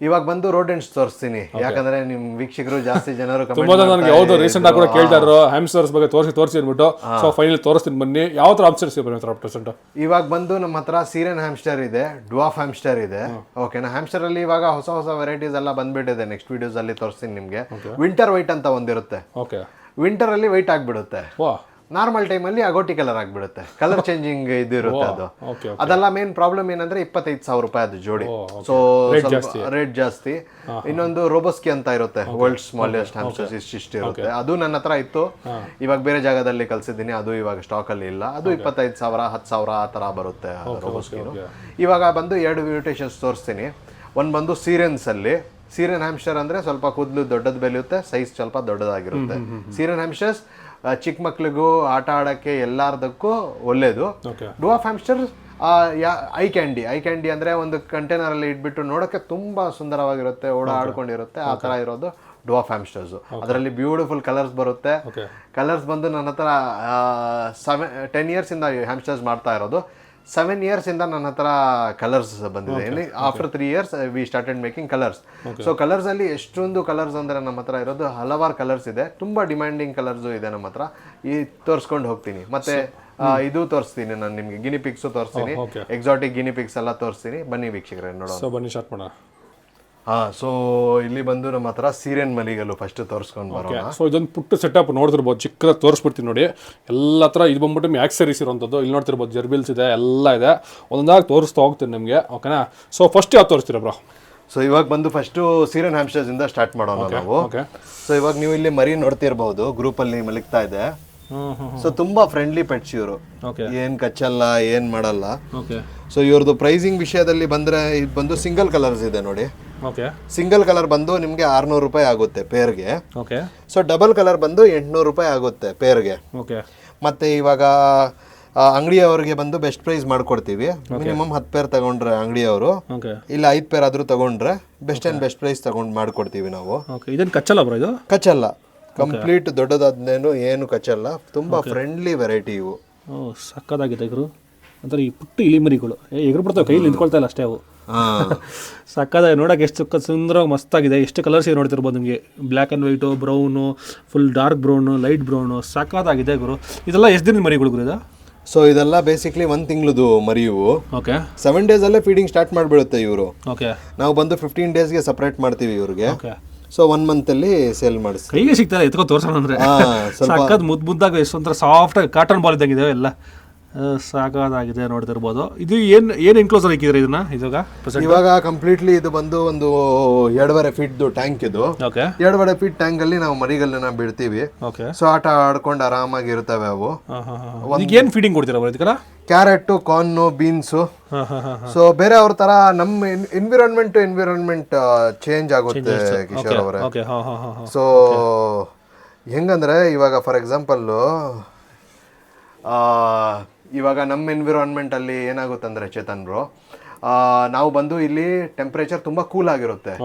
ಇವಾಗ ಬಂದು ರೋಡೆಂಟ್ಸ್ ತೋರಿಸ್ತೀನಿ, ಯಾಕಂದ್ರೆ ನಿಮ್ ವೀಕ್ಷಕರು ಜಾಸ್ತಿ ಜನರು ತುಂಬಾ ಜನ ನನಗೆ ಯಾವ್ದು ರೀಸೆಂಟ್ ಆಗಿ ಕೂಡ ಕೇಳ್ತಾ ಇದ್ರು ಹ್ಯಾಮ್ಸ್ಟರ್ಸ್ ಬಗ್ಗೆ ತೋರಿಸಿ ಅಂದ್ಬಿಟ್ಟು. ಸೊ ಫೈನಲ್ ತೋರಿಸ್ತೀನಿ ಬನ್ನಿ. ಯಾವ ತರ ಹ್ಯಾಮ್ಸ್ಟರ್ಸ್ ಇದೆ ಪ್ರೆಸೆಂಟ್? ಇವಾಗ ಬಂದು ನಮ್ಮ ಹತ್ರ ಸೀರೆನ್ ಹ್ಯಾಮ್ಸ್ಟರ್ ಇದೆ, ಡ್ವಾಫ್ ಹ್ಯಾಮ್ಸ್ಟರ್ ಇದೆ. ಓಕೆನಾ, ಹ್ಯಾಮ್ಸ್ಟರ್ ಅಲ್ಲಿ ಇವಾಗ ಹೊಸ ವೆರೈಟೀಸ್ ಎಲ್ಲ ಬಂದ್ಬಿಟ್ಟಿದೆ. ನೆಕ್ಸ್ಟ್ ವಿಡಿಯೋಸ್ ಅಲ್ಲಿ ತೋರಿಸ್ತೀನಿ ನಿಮ್ಗೆ. ವಿಂಟರ್ ವೈಟ್ ಅಂತ ಒಂದಿರುತ್ತೆ. ಓಕೆ, ವಿಂಟರ್ ಅಲ್ಲಿ ವೈಟ್ ಆಗ್ಬಿಡುತ್ತೆ, ನಾರ್ಮಲ್ ಟೈಮಲ್ಲಿ ಅಗೋಟಿ ಕಲರ್ ಆಗ್ಬಿಡುತ್ತೆ. ಕಲರ್ ಚೇಂಜಿಂಗ್ ಇದಿರುತ್ತೆ ಅದು. ಅದೆಲ್ಲ ಮೇನ್ ಪ್ರಾಬ್ಲಮ್ ಏನಂದ್ರೆ 25,000 ರೂಪಾಯಿ ಅದು ಜೋಡಿ. ಸೊ ರೇಟ್ ಜಾಸ್ತಿ. ಇನ್ನೊಂದು ರೋಬೋಸ್ಕಿ ಅಂತ ಇರುತ್ತೆ, ವರ್ಲ್ಡ್ ಸ್ಮಾಲೆಸ್ಟ್ ಹ್ಯಾಮ್ಸ್ಟರ್ಸ್, ಇಷ್ಟ ಇರುತ್ತೆ. ಅದು ನನ್ನ ಹತ್ರ ಇತ್ತು, ಇವಾಗ ಬೇರೆ ಜಾಗದಲ್ಲಿ ಕಲ್ಸಿದ್ದೀನಿ. ಅದು ಇವಾಗ ಸ್ಟಾಕ್ ಅಲ್ಲಿ ಇಲ್ಲ. ಅದು 25,000 10,000 ಆ ತರ ಬರುತ್ತೆ ರೋಬೋಸ್ಕಿ. ಇವಾಗ ಬಂದು 2 ಮ್ಯೂಟೇಷನ್ಸ್ ತೋರಿಸ್ತೀನಿ. ಒಂದು ಬಂದು ಸೀರೆನ್ಸ್ ಅಲ್ಲಿ. ಸೀರೆನ್ ಹ್ಯಾಮ್ಸ್ಟರ್ ಅಂದ್ರೆ ಸ್ವಲ್ಪ ಕೂದಲು ದೊಡ್ಡದು ಬೆಳೆಯುತ್ತೆ, ಸೈಜ್ ಸ್ವಲ್ಪ ದೊಡ್ಡದಾಗಿರುತ್ತೆ. ಸೀರೆನ್ ಹ್ಯಾಮ್ಸ್ಟರ್ಸ್ ಚಿಕ್ಕ ಮಕ್ಳಿಗೂ ಆಟ ಆಡಕ್ಕೆ ಎಲ್ಲಾರ್ದಕ್ಕೂ ಒಳ್ಳೇದು. ಡ್ವಾಫ್ ಹ್ಯಾಮ್ಸ್ಟರ್ ಐ ಕ್ಯಾಂಡಿ ಅಂದ್ರೆ ಒಂದು ಕಂಟೈನರ್ ಅಲ್ಲಿ ಇಟ್ಬಿಟ್ಟು ನೋಡಕ್ಕೆ ತುಂಬಾ ಸುಂದರವಾಗಿರುತ್ತೆ, ಓಡಾಡ್ಕೊಂಡಿರುತ್ತೆ. ಆ ತರ ಇರೋದು ಡ್ವಾಫ್ ಹ್ಯಾಮ್ಸ್ಟರ್ಸ್. ಅದರಲ್ಲಿ ಬ್ಯೂಟಿಫುಲ್ ಕಲರ್ಸ್ ಬರುತ್ತೆ. ಕಲರ್ಸ್ ಬಂದು ನನ್ನ ಹತ್ರ 10 ಇಯರ್ಸ್ ಇಂದ ಹ್ಯಾಮ್ಸ್ಟರ್ಸ್ ಮಾಡ್ತಾ ಇರೋದು. 7 ಇಯರ್ಸ್ ಇಂದ ನನ್ನ ಹತ್ರ ಕಲರ್ಸ್ ಬಂದಿದೆ. After 3 years we started making colours. So colours ಅಲ್ಲಿ ಎಷ್ಟೊಂದು ಕಲರ್ಸ್ ಅಂದ್ರೆ ನಮ್ಮ ಹತ್ರ ಇರೋದು ಹಲವಾರು ಕಲರ್ಸ್ ಇದೆ. ತುಂಬಾ ಡಿಮ್ಯಾಂಡಿಂಗ್ ಕಲರ್ಸ್ ಇದೆ ನಮ್ಮ ಹತ್ರ. ಈ ತೋರಿಸ್ಕೊಂಡು ಹೋಗ್ತೀನಿ. ಮತ್ತೆ ಇದು ತೋರಿಸ್ತೀನಿ ನಾನು ನಿಮ್ಗೆ. ಗಿನಿ ಪಿಕ್ಸ್ ತೋರಿಸ್ತೀನಿ, ಎಕ್ಸಾಟಿಕ್ ಗಿನಿ ಪಿಕ್ಸ್ ಎಲ್ಲ ತೋರಿಸ್ತೀನಿ. ಬನ್ನಿ ವೀಕ್ಷಕರೇ ನೋಡೋಣ. ಬನ್ನಿ ಸ್ಟಾರ್ಟ್ ಮಾಡೋಣ. ಸೊ ಇಲ್ಲಿ ಬಂದು ನಮ್ಮ ಹತ್ರ ಸೀರೆನ್ ಮಲಿಗಲ್ಲು ಫಸ್ಟ್ ತೋರಿಸ್ಕೊಂಡು ಬರೋಣ. ಸೊ ಇದೊಂದು ಪುಟ್ಟ ಸೆಟಪ್ ನೋಡ್ತಿರ್ಬೋದು, ಚಿಕ್ಕದಾಗಿ ತೋರಿಸ್ಬಿಡ್ತೀನಿ ನೋಡಿ. ಎಲ್ಲ ಹತ್ರ ಇದು ಬಂದ್ಬಿಟ್ಟು ಆಕ್ಸರೀಸ್ ಇರೋಂಥದ್ದು. ಇಲ್ಲಿ ನೋಡ್ತಿರ್ಬೋದು, ಜರ್ಬಿಲ್ಸ್ ಇದೆ, ಎಲ್ಲ ಇದೆ. ಒಂದೊಂದಾಗಿ ತೋರಿಸ್ತಾ ಹೋಗ್ತೀನಿ ನಿಮಗೆ. ಓಕೆನಾ? ಸೊ ಫಸ್ಟ್ ಯಾವ್ದು ತೋರಿಸ್ತೀರಾ ಬ್ರೋ? ಸೊ ಇವಾಗ ಬಂದು ಫಸ್ಟ್ ಸೀರೆನ್ ಹ್ಯಾಮ್ಸ್ಟರ್ಸ್ ಇಂದ ಸ್ಟಾರ್ಟ್ ಮಾಡೋಣ ನಾವು. ಸೊ ಇವಾಗ ನೀವು ಇಲ್ಲಿ ಮರಿ ನೋಡ್ತಿರ್ಬಹುದು, ಗ್ರೂಪ್ ಅಲ್ಲಿ ಮಲಗ್ತಾ ಇದೆ. ಸೊ ತುಂಬಾ ಫ್ರೆಂಡ್ಲಿ ಪೆಟ್ಸ್ ಇವರು, ಏನ್ ಕಚ್ಚಲ್ಲ, ಏನ್ ಮಾಡಲ್ಲ. ಸೊ ಇವ್ರದ್ದು ಪ್ರೈಸಿಂಗ್ ವಿಷಯದಲ್ಲಿ ಬಂದ್ರೆ ಇದು ಬಂದು ಸಿಂಗಲ್ ಕಲರ್ಸ್ ಇದೆ ನೋಡಿ. ಸಿಂಗಲ್ ಕಲರ್ ಬಂದು ನಿಮ್ಗೆ 600 ರೂಪಾಯಿ ಆಗುತ್ತೆ ಪೇರ್ಗೆ. ಸೊ ಡಬಲ್ ಕಲರ್ ಬಂದು 800 ರೂಪಾಯಿ ಆಗುತ್ತೆ ಪೇರ್ಗೆ. ಮತ್ತೆ ಇವಾಗ ಅಂಗಡಿಯವರಿಗೆ ಬಂದು ಬೆಸ್ಟ್ ಪ್ರೈಸ್ ಮಾಡ್ಕೊಡ್ತೀವಿ. ಮಿನಿಮಮ್ 10 ಪೇರ್ ತಗೊಂಡ್ರೆ ಅಂಗಡಿಯವರು, ಇಲ್ಲ 5 ಪೇರ್ ಆದ್ರೂ ತಗೊಂಡ್ರೆ ಬೆಸ್ಟ್ ಅಂಡ್ ಬೆಸ್ಟ್ ಪ್ರೈಸ್ ತಗೊಂಡ್ ಮಾಡ್ಕೊಡ್ತೀವಿ ನಾವು. ಕಚ್ಚಲ್ಲ ಬ್ರೋ? ಇದು ಕಚ್ಚಲ್ಲ, ಕಂಪ್ಲೀಟ್ ದೊಡ್ಡದಾದ್ನೇನು ಏನು ಕಚ್ಚಲ್ಲ. ತುಂಬಾ ಫ್ರೆಂಡ್ಲಿ ವೆರೈಟಿ ಇವು. ಸಕ್ಕದಾಗಿದೆ ಗುರು. ಅಂದ್ರೆ ಈ ಪುಟ್ಟ ಇಲಿಮರಿಗಳು ಎಗರು ಬಿಡ್ತಾವೆ, ಕೈಲಿ ನಿಂತ್ಕೊಳ್ತಾ ಇಲ್ಲ ಅಷ್ಟೇ ಅವು. ಸಕ್ಕದಾಗಿ ನೋಡಕ್ಕೆ ಎಷ್ಟು ಸುಂದರವಾಗಿ ಮಸ್ತಾಗಿದೆ. ಎಷ್ಟು ಕಲರ್ಸ್ ಇದೆ ನೋಡ್ತಿರ್ಬೋದು ನಿಮಗೆ. Black and white, brown, full dark brown, light brown. ಸಕ್ಕದಾಗಿದೆ ಗುರು. ಇದೆಲ್ಲ ಎಷ್ಟು ದಿನದ ಮರಿಗಳು ಗುರು ಇದು? ಸೊ ಇದೆಲ್ಲ ಬೇಸಿಕ್ಲಿ 1 ತಿಂಗಳದು ಮರಿವು. 7 ಡೇಸ್ ಅಲ್ಲೇ ಫೀಡಿಂಗ್ ಸ್ಟಾರ್ಟ್ ಮಾಡಿಬಿಡುತ್ತೆ ಇವರು. ನಾವು ಬಂದು 15 ಡೇಸ್ಗೆ ಸಪ್ರೇಟ್ ಮಾಡ್ತೀವಿ ಇವ್ರಿಗೆ. ಸೊ 1 ಮಂತ್ ಅಲ್ಲಿ ಸೇಲ್ ಮಾಡಿಸ್ತೀವಿ. ಕೈಗೆ ಸಿಗ್ತಾರೆ, ಎತ್ಕೊ ತೋರ್ಸೋಣ ಅಂದ್ರೆ. ಸಕ್ಕತ್ ಮುದ್ದಾಗಿ ಎಷ್ಟೊಂಥರ ಸಾಫ್ಟ್ ಆಗಿ ಕಾಟನ್ ಬಾಲ್ ಇದ್ದಂಗಿದೆ ಎಲ್ಲ. ಸಾಕಾಗಿದೆ ನೋಡ್ತಿರ್ಬೋದು. ಇದು ಏನು ಎನ್ಕ್ಲೋಸರ್ ಹಾಕಿದ್ರೆ ಇದನ್ನ ಇವಾಗ ಕಂಪ್ಲೀಟ್ಲಿ ಇದು ಬಂದು ಒಂದು 2.5 ಫೀಟ್ ಟ್ಯಾಂಕ್. ಇದು 2.5 ಫೀಟ್ ಟ್ಯಾಂಕ್ ಅಲ್ಲಿ ನಾವು ಮರಿಗಳನ್ನ ಬಿಡ್ತೀವಿ. ಸೊ ಆಟ ಆಡ್ಕೊಂಡು ಆರಾಮಾಗಿ ಇರ್ತವೆ ಅವು. ಏನ್ ಫೀಡಿಂಗ್ ಕೊಡ್ತೀರಾ ಇದಕ್ಕೆಲ್ಲ? Carrot, corn, beans. ಸೊ ಬೇರೆ ಅವ್ರ ತರ ನಮ್ಮ ಎನ್ವಿರಾನ್ಮೆಂಟ್ ಚೇಂಜ್ ಆಗುತ್ತೆ ಕಿಶೋರ್ ಅವರೇ. ಸೊ ಹೆಂಗಂದ್ರೆ ಇವಾಗ ಫಾರ್ ಎಕ್ಸಾಂಪಲ್ ಇವಾಗ ನಮ್ಮ ಎನ್ವಿರಾನ್ಮೆಂಟ್ ಅಲ್ಲಿ ಏನಾಗುತ್ತೆ ಅಂದ್ರೆ ಚೇತನ್ ಬ್ರೋ, ನಾವು ಬಂದು ಇಲ್ಲಿ ಟೆಂಪರೇಚರ್ ತುಂಬಾ ಕೂಲ್ ಆಗಿರುತ್ತೆ.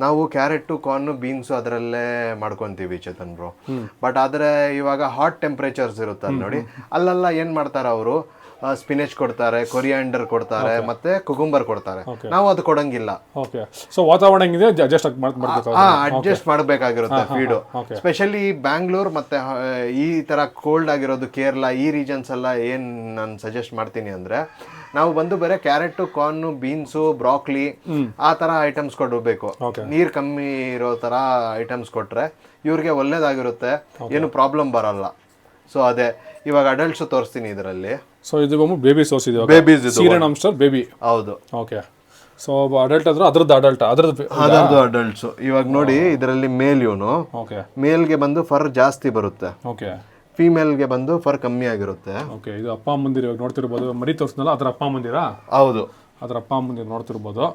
ನಾವು ಕ್ಯಾರೆಟ್, ಕಾರ್ನ್, ಬೀನ್ಸ್ ಅದರಲ್ಲೇ ಮಾಡ್ಕೊಂತೀವಿ ಚೇತನ್ ಬ್ರೋ. ಬಟ್ ಆದ್ರೆ ಇವಾಗ ಹಾಟ್ ಟೆಂಪರೇಚರ್ಸ್ ಇರುತ್ತೆ ಅಲ್ಲಿ ನೋಡಿ, ಅಲ್ಲೆಲ್ಲ ಏನ್ ಮಾಡ್ತಾರೆ ಅವರು, ಸ್ಪಿನೇಚ್ ಕೊಡ್ತಾರೆ, ಕೊರಿಯಾಂಡರ್ ಕೊಡ್ತಾರೆ, ಮತ್ತೆ ಕುಕುಂಬರ್ ಕೊಡ್ತಾರೆ. ನಾವು ಅದು ಕೊಡಂಗಿಲ್ಲ. ಸೊ ವಾತಾವರಣ ಅಡ್ಜಸ್ಟ್ ಮಾಡಬೇಕಾಗಿರುತ್ತೆ ಫೀಡು. ಸ್ಪೆಷಲಿ ಬ್ಯಾಂಗ್ಳೂರ್ ಮತ್ತೆ ಈ ತರ ಕೋಲ್ಡ್ ಆಗಿರೋದು ಕೇರಳ, ಈ ರೀಜನ್ಸ್ ಎಲ್ಲ ಏನ್ ನಾನು ಸಜೆಸ್ಟ್ ಮಾಡ್ತೀನಿ ಅಂದ್ರೆ, ನಾವು ಬಂದು ಬೇರೆ ಕ್ಯಾರೆಟ್, ಕಾರ್ನ್, ಬೀನ್ಸು, ಬ್ರಾಕ್ಲಿ ಆ ತರ ಐಟಮ್ಸ್ ಕೊಡಬೇಕು. ನೀರ್ ಕಮ್ಮಿ ಇರೋ ತರ ಐಟಮ್ಸ್ ಕೊಟ್ರೆ ಇವ್ರಿಗೆ ಒಳ್ಳೇದಾಗಿರುತ್ತೆ, ಏನು ಪ್ರಾಬ್ಲಮ್ ಬರಲ್ಲ. ಸೊ ಅದೇ ಇವಾಗ ಅಡಲ್ಟ್ಸ್ ತೋರಿಸ್ತೀನಿ ಇದರಲ್ಲಿ. ಸೊ ಇದು ಬೇಬಿ ಸೋರ್ಸ್ ಇದೆ, ಬೇಬೀಸ್ ಸೀರೆನ್ ಹ್ಯಾಮ್ಸ್ಟರ್ ಬೇಬಿ. ಹೌದು. ಓಕೆ. ಸೊ ಅಡಲ್ಟ್ ಆದ್ರೆ ಅದ್ರದ್ದು ಅಡಲ್ಟ್ಸ್. ಇವಾಗ ನೋಡಿ ಇದರಲ್ಲಿ ಮೇಲ್, ಇವನು ಮೇಲ್ಗೆ ಬಂದು ಫರ್ ಜಾಸ್ತಿ ಬರುತ್ತೆ, ಫಿಮೇಲ್ಗೆ ಬಂದು ಫರ್ ಕಮ್ಮಿ ಆಗಿರುತ್ತೆ. ಓಕೆ. ಇದು ಅಪ್ಪ ಅಮ್ಮಂದಿರ ಇವಾಗ ನೋಡ್ತಿರ್ಬೋದು, ಮರಿ ತೋರಿಸ್ನಲ್ಲ ಅದ್ರ ಅಪ್ಪ ಅಮ್ಮಂದಿರ. ಹೌದು, ಅದ್ರ ಅಪ್ಪ ಅಮ್ಮಂದಿರ ನೋಡ್ತಿರ್ಬೋದು.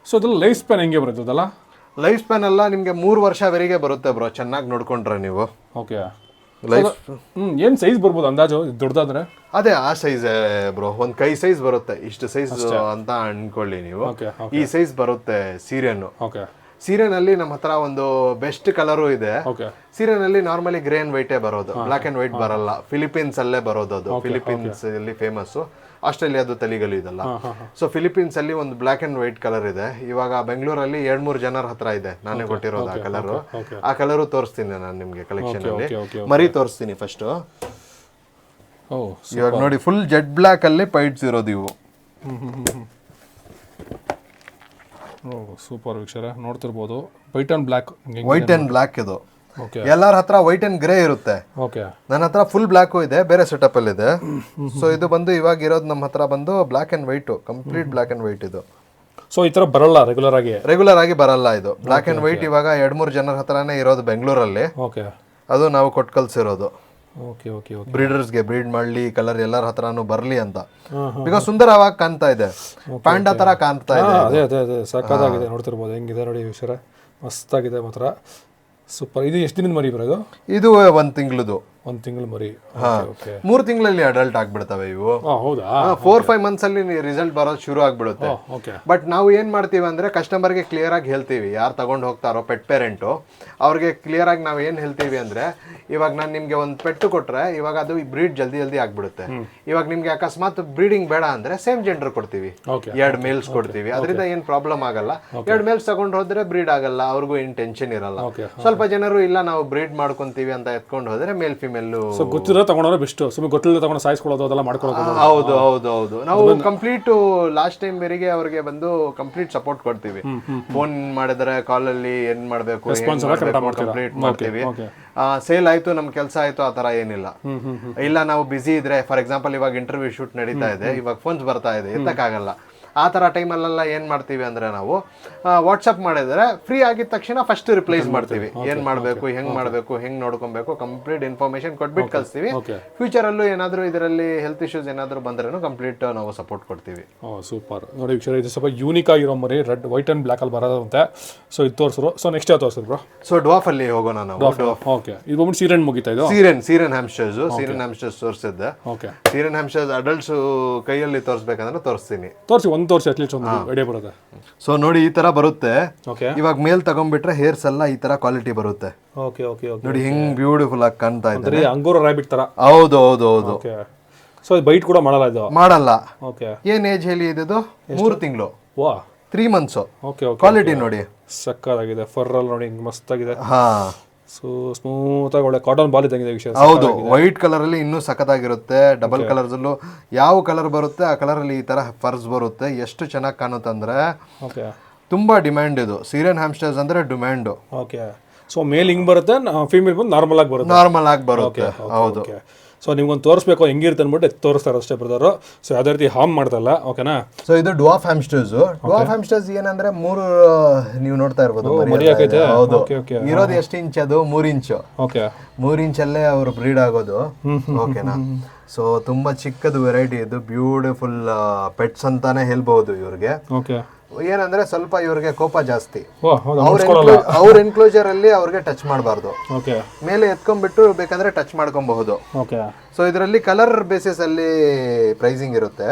ಸೊ ಇದ್ರಲ್ಲಿ ಲೈಫ್ ಸ್ಪ್ಯಾನ್ ಹೆಂಗೆ ಬರುತ್ತದಲ್ಲ? ಲೈಫ್ ಸ್ಪ್ಯಾನ್ ಎಲ್ಲ ನಿಮ್ಗೆ 3 ವರ್ಷವರೆಗೆ ಬರುತ್ತೆ ಬ್ರೋ, ಚೆನ್ನಾಗಿ ನೋಡ್ಕೊಂಡ್ರೆ ನೀವು. ಓಕೆ. ಏನ್ ಸೈಜ್ ಬರ್ಬೋದು ಅಂದಾಜು ದೊಡ್ಡದಾದ್ರೆ? ಅದೇ ಆ ಸೈಜ್ ಬ್ರೋ, ಒಂದ್ ಕೈ ಸೈಜ್ ಬರುತ್ತೆ, ಇಷ್ಟು ಸೈಜ್ ಅಂತ ಅನ್ಕೊಳ್ಳಿ ನೀವು. ಈ ಸೈಜ್ ಬರುತ್ತೆ ಸೀರೆನ್. ಸೀರೆನ್ ಅಲ್ಲಿ ನಮ್ಮ ಹತ್ರ ಒಂದು ಬೆಸ್ಟ್ ಕಲರು ಇದೆ. ಸೀರೆನ್ ಅಲ್ಲಿ ನಾರ್ಮಲಿ ಗ್ರೇ ಅಂಡ್ ವೈಟೇ ಬರೋದು, ಬ್ಲಾಕ್ ಅಂಡ್ ವೈಟ್ ಬರಲ್ಲ. ಫಿಲಿಪೀನ್ಸ್ ಅಲ್ಲೇ ಬರೋದು, ಅದು ಫಿಲಿಪೀನ್ಸ್ ಅಲ್ಲಿ ಫೇಮಸ್. ಆಸ್ಟ್ರೇಲಿಯಾದು ತಲಿಗಲು ಇದಲ್ಲ. ಸೊ ಫಿಲಿಪೀನ್ಸ್ ಅಲ್ಲಿ ಒಂದು ಬ್ಲಾಕ್ ಅಂಡ್ ವೈಟ್ ಕಲರ್ ಇದೆ. ಇವಾಗ ಬೆಂಗಳೂರಲ್ಲಿ 2-3 ಜನರ ಹತ್ರ ಇದೆ, ನಾನೇ ಕೊಟ್ಟಿರೋದು ಆ ಕಲರು. ಆ ಕಲರು ತೋರಿಸ್ತೀನಿ ನಾನು ನಿಮ್ಗೆ ಕಲೆಕ್ಷನ್ ಅಲ್ಲಿ. ಮರಿ ತೋರಿಸ್ತೀನಿ ಫಸ್ಟ್. ಇವಾಗ ನೋಡಿ ಫುಲ್ ಜೆಡ್ ಬ್ಲಾಕ್ ಅಲ್ಲಿ ಪೈಟ್ಸ್ ಇರೋದು ಇವು. ಸೂಪರ್ ವೀಕ್ಷರ, ನೋಡ್ತಿರ್ಬೋದು white and black. White and black ಇದು. ಎಲ್ಲರ ಹತ್ರ ವೈಟ್ ಅಂಡ್ ಗ್ರೇ ಇರುತ್ತೆ. ನನ್ನ ಹತ್ರ ಫುಲ್ ಬ್ಲಾಕ್ ಇದೆ, ಬೇರೆ ಸೆಟಪ್ ಅಲ್ಲಿ ಇದೆ. ಸೊ ಇದು ಬಂದು ಇವಾಗ ಇರೋದು ನಮ್ಮ ಹತ್ರ ಬಂದು black and white, complete black and white ಇದು. ಸೊ ಈ ತರ ಬರಲ್ಲ ರೆಗ್ಯುಲರ್ ಆಗಿ ಬರಲ್ಲ ಇದು. ಬ್ಲಾಕ್ ಅಂಡ್ ವೈಟ್ ಇವಾಗ 2-3 ಜನರ ಹತ್ರನೇ ಇರೋದು ಬೆಂಗಳೂರಲ್ಲಿ. ಅದು ನಾವು ಕೊಟ್ಟು ಕಳ್ಸಿರೋದು ಬ್ರೀಡರ್ಸ್ಗೆ, ಬ್ರೀಡ್ ಮಾಡ್ಲಿ, ಕಲರ್ ಎಲ್ಲರ ಹತ್ರನೂ ಬರ್ಲಿ ಅಂತ. ಬಿಕಾಸ್ ಸುಂದರವಾಗಿ ಕಾಣ್ತಾ ಇದೆ, ಪ್ಯಾಂಡಾ ತರ ಕಾಣ್ತಾ ಇದೆ. ಅದೇ ಸಕ್ಕತ್ತಾಗಿದೆ, ನೋಡ್ತಿರ್ಬೋದು ಹೆಂಗಿದೆ ನೋಡಿ ವೀಕ್ಷರ, ಮಸ್ತಾಗಿದೆ ಮಾತ್ರ. ಸೂಪರ್. ಇದು ಎಷ್ಟು ದಿನದ ಮರಿ ಬರೋದು? ಇದು 1 ತಿಂಗಳದು. 1 ತಿಂಗಳ ಮರಿ. 3 ತಿಂಗಳಲ್ಲಿ ಅಡಲ್ಟ್ ಆಗ್ಬಿಡ್ತವೆ ಇವು. 4-5 ಮಂತ್ಸ್ ಅಲ್ಲಿ ರಿಸಲ್ಟ್ ಬರೋದು ಶುರು ಆಗ್ಬಿಡುತ್ತೆ. ಬಟ್ ನಾವು ಏನ್ ಮಾಡ್ತೀವಿ ಅಂದ್ರೆ ಕಸ್ಟಮರ್ಗೆ ಕ್ಲಿಯರ್ ಆಗಿ ಹೇಳ್ತೀವಿ, ಯಾರು ತಗೊಂಡು ಹೋಗ್ತಾರೋ ಪೆಟ್ ಪೇರೆಂಟು ಅವ್ರಿಗೆ ಕ್ಲಿಯರ್ ಆಗಿ ನಾವು ಏನ್ ಹೇಳ್ತೀವಿ ಅಂದ್ರೆ, ಇವಾಗ ನಾನು ನಿಮ್ಗೆ ಒಂದು ಪೆಟ್ಟು ಕೊಟ್ರೆ ಇವಾಗ ಅದು ಬ್ರೀಡ್ ಜಲ್ದಿ ಆಗ್ಬಿಡುತ್ತೆ. ಇವಾಗ ನಿಮ್ಗೆ ಅಕಸ್ಮಾತ್ ಬ್ರೀಡಿಂಗ್ ಬೇಡ ಅಂದ್ರೆ ಸೇಮ್ ಜೆಂಡರ್ ಕೊಡ್ತೀವಿ, 2 ಮೇಲ್ಸ್ ಕೊಡ್ತೀವಿ. ಅದರಿಂದ ಏನ್ ಪ್ರಾಬ್ಲಮ್ ಆಗಲ್ಲ. 2 ಮೇಲ್ಸ್ ತಗೊಂಡು ಹೋದ್ರೆ ಬ್ರೀಡ್ ಆಗಲ್ಲ, ಅವ್ರಿಗೂ ಏನ್ ಟೆನ್ಷನ್ ಇರಲ್ಲ. ಸ್ವಲ್ಪ ಜನರು ಇಲ್ಲ ನಾವು ಬ್ರೀಡ್ ಮಾಡ್ಕೊಂತೀವಿ ಅಂತ ಎತ್ಕೊಂಡು ಹೋದ್ರೆ ಮೇಲ್ ಫಿಮೇಲ್ ಗೊತ್ತಿರೋ ತಗೊಂಡ್ರೆ ಬೆಸ್ಟ್. ಸುಮ್ಮನೆ ಗೊತ್ತಿಲ್ಲ ತಗೊಂಡು ಸಾಯಿಸ್ಕೊಳ್ಳೋದು ಅದೆಲ್ಲ ಮಾಡ್ಕೊಳ್ಳೋದು. ಹೌದು ನಾವು ಕಂಪ್ಲೀಟ್ ಲಾಸ್ಟ್ ಟೈಮ್ ಬೇರೆಗೆ ಅವ್ರಿಗೆ ಬಂದು ಕಂಪ್ಲೀಟ್ ಸಪೋರ್ಟ್ ಕೊಡ್ತೀವಿ. ಫೋನ್ ಮಾಡಿದ್ರೆ ಕಾಲ್ ಅಲ್ಲಿ ಏನ್ ಮಾಡ್ಬೇಕು ಕಂಪ್ಲೀಟ್ ಮಾಡ್ತೀವಿ. ಸೇಲ್ ಆಯ್ತು, ನಮ್ ಕೆಲಸ ಆಯ್ತು, ಆ ತರ ಏನಿಲ್ಲ. ಇಲ್ಲ ನಾವು ಬಿಸಿ ಇದ್ರೆ, ಫಾರ್ ಎಕ್ಸಾಂಪಲ್ ಇವಾಗ ಇಂಟರ್ವ್ಯೂ ಶೂಟ್ ನಡೀತಾ ಇದೆ, ಇವಾಗ ಫೋನ್ಸ್ ಬರ್ತಾ ಇದೆ, ಎತ್ತಕ್ಕಾಗಲ್ಲ. ಆ ಥರ ಟೈಮಲ್ಲೆಲ್ಲ ಏನು ಮಾಡ್ತೀವಿ ಅಂದರೆ ನಾವು ವಾಟ್ಸಪ್ ಮಾಡಿದರೆ ಫ್ರೀ ಆಗಿದ ತಕ್ಷಣ ಫಸ್ಟ್ ರಿಪ್ಲೈಸ್ ಮಾಡ್ತೀವಿ. ಏನು ಮಾಡಬೇಕು, ಹೆಂಗೆ ಮಾಡಬೇಕು, ಹೆಂಗೆ ನೋಡ್ಕೊಬೇಕು, ಕಂಪ್ಲೀಟ್ ಇನ್ಫಾರ್ಮೇಷನ್ ಕೊಟ್ಬಿಟ್ಟು ಕಳಿಸ್ತೀವಿ. ಫ್ಯೂಚರಲ್ಲೂ ಏನಾದರೂ ಇದರಲ್ಲಿ ಹೆಲ್ತ್ ಇಶ್ಯೂಸ್ ಏನಾದರೂ ಬಂದ್ರೂ ಕಂಪ್ಲೀಟ್ ನಾವು ಸಪೋರ್ಟ್ ಕೊಡ್ತೀವಿ. ಸೂಪರ್. ನೋಡಿ ವೀಕ್ಷರ, ಇದು ಸ್ವಲ್ಪ ಯೂನಿಕ್ ಆಗಿರೋ ಮರಿ, ರೆಡ್ ವೈಟ್ ಆ್ಯಂಡ್ ಬ್ಲ್ಯಾಕಲ್ಲಿ ಬರೋದಂತೆ. ಸೊ ಇದು ತೋರಿಸ್ರು. ಸೊ ನೆಕ್ಸ್ಟ್ ಯಾವ ತೋರಿಸಿದ್ರು ಬ್ರೋ? ಸೊ ಡ್ವಾಫಲ್ಲಿ ಹೋಗೋಣ ನಾವು. ಓಕೆ, ಇದು ಬಂದ್ಬಿಟ್ಟು ಸೀರೆನ್ ಮುಗಿತಾ ಇದು? ಸೀರೆನ್ ಹ್ಯಾಮ್ಸ್ಟರ್ಸ್ ತೋರಿಸಿದ್ದೆ. ಸೀರೆನ್ ಹ್ಯಾಮ್ಸ್ಟರ್ಸ್ ಅಡಲ್ಟ್ಸ್ ಕೈಯಲ್ಲಿ ತೋರಿಸ್ಬೇಕಂದ್ರೆ ತೋರಿಸ್ತೀನಿ. ತೋರಿಸಿ ಅಟ್ಲೀಸ್ಟ್ ಒಂದು ಐಡಿಯಾ ಬರುತ್ತೆ. ಸೊ ನೋಡಿ ಈ ತರ ಬರುತ್ತೆ. ಇವಾಗ ಮೇಲ್ ತಗೊಂಡ್ಬಿಟ್ರೆ ಹೇರ್ಸ್ ಎಲ್ಲ ಈ ತರ ಕ್ವಾಲಿಟಿ ಬರುತ್ತೆ. ನೋಡಿ ಹೆಂಗ್ ಬ್ಯೂಟಿಫುಲ್ ಆಗಿ ಕಾಣ್ತಾ ಇದೆ, ಅಂಗೂರ ರಾಬಿಟ್ ತರ. ಹೌದು. ಸೊ ಬೈಟ್ ಕೂಡ ಮಾಡಲ್ಲ ಇದು? ಮಾಡಲ್ಲ. ಏನ್ ಏಜ್ ಹೇಳಿ ಇದು? 3 ತಿಂಗಳು. 3 ಮಂತ್ಸ್. ಕ್ವಾಲಿಟಿ ನೋಡಿ ಸಕ್ಕತ್ತಾಗಿದೆ. ಫರ್ ಅಲ್ಲಿ ನೋಡಿ ಮಸ್ತ್ ಆಗಿದೆ. ಸೊ ಸ್ಮೂತ್ ಆಗಿ ಒಳ್ಳೆ ಕಾಟನ್ ಬಾಲ್ ಇದ್ದಂಗಿದೆ ವಿಷಯ. ಹೌದು, ವೈಟ್ ಕಲರ್ ಅಲ್ಲಿ ಇನ್ನೂ ಸಖತ್ತಾಗಿರುತ್ತೆ. ಡಬಲ್ ಕಲರ್ಸ್ ಅಲ್ಲೂ ಯಾವ ಕಲರ್ ಬರುತ್ತೆ ಆ ಕಲರ್ ಅಲ್ಲಿ ಈ ತರ ಫರ್ಸ್ ಬರುತ್ತೆ. ಎಷ್ಟು ಚೆನ್ನಾಗಿ ಕಾಣುತ್ತೆ ಅಂದ್ರೆ ತುಂಬಾ ಡಿಮ್ಯಾಂಡ್ ಇದು. ಸೀರೆನ್ ಹ್ಯಾಮ್ಸ್ಟರ್ಸ್ ಅಂದ್ರೆ ಡಿಮ್ಯಾಂಡ್. ಸೊ ಮೇಲ್ ಹಿಂಗ್ ಬರುತ್ತೆ, ಫೀಮೇಲ್ ಬಂದು ನಾರ್ಮಲ್ ಆಗಿ ಬರುತ್ತೆ. ಹೌದು. ಸೊ ನಿಮ್ಗೊಂದು ತೋರಿಸ್ಬೇಕು ಹೆಂಗಿರುತ್ತೆ ಅಂದ್ಬಿಟ್ಟು ತೋರಿಸ್ತಾರೆ ಅಷ್ಟೇ ಬ್ರದರ್. ಸೊ ಯಾವುದೇ ರೀತಿ ಹಾರ್ಮ್ ಮಾಡ್ತಲ್ಲ. ಓಕೆನಾ? ಸೊ ಇದು ಡ್ವಾಫ್ ಹ್ಯಾಮ್ಸ್ಟರ್ಸ್ ಏನಂದ್ರೆ 3 ನೀವು ನೋಡ್ತಾ ಇರ್ಬೋದು. ಹೌದು. ಇರೋದು ಎಷ್ಟು ಇಂಚ್? ಅದು 3 ಇಂಚು. 3 ಇಂಚಲ್ಲೇ ಅವರು ಬ್ರೀಡ್ ಆಗೋದು. ಓಕೆನಾ? ಸೊ ತುಂಬಾ ಚಿಕ್ಕದು ವೆರೈಟಿ ಇದು. ಬ್ಯೂಟಿಫುಲ್ ಪೆಟ್ಸ್ ಅಂತಾನೆ ಹೇಳ್ಬಹುದು ಇವ್ರಿಗೆ. ಏನಂದ್ರೆ ಸ್ವಲ್ಪ ಇವ್ರಿಗೆ ಕೋಪ ಜಾಸ್ತಿ. ಅವ್ರ ಎನ್ಕ್ಲೋಜರ್ ಅಲ್ಲಿ ಅವ್ರಿಗೆ ಟಚ್ ಮಾಡಬಾರ್ದು. ಮೇಲೆ ಎತ್ಕೊಂಡ್ಬಿಟ್ಟು ಬೇಕಂದ್ರೆ ಟಚ್ ಮಾಡ್ಕೊಬಹುದು. ಸೊ ಇದರಲ್ಲಿ ಕಲರ್ ಬೇಸಿಸ್ ಅಲ್ಲಿ ಪ್ರೈಸಿಂಗ್ ಇರುತ್ತೆ.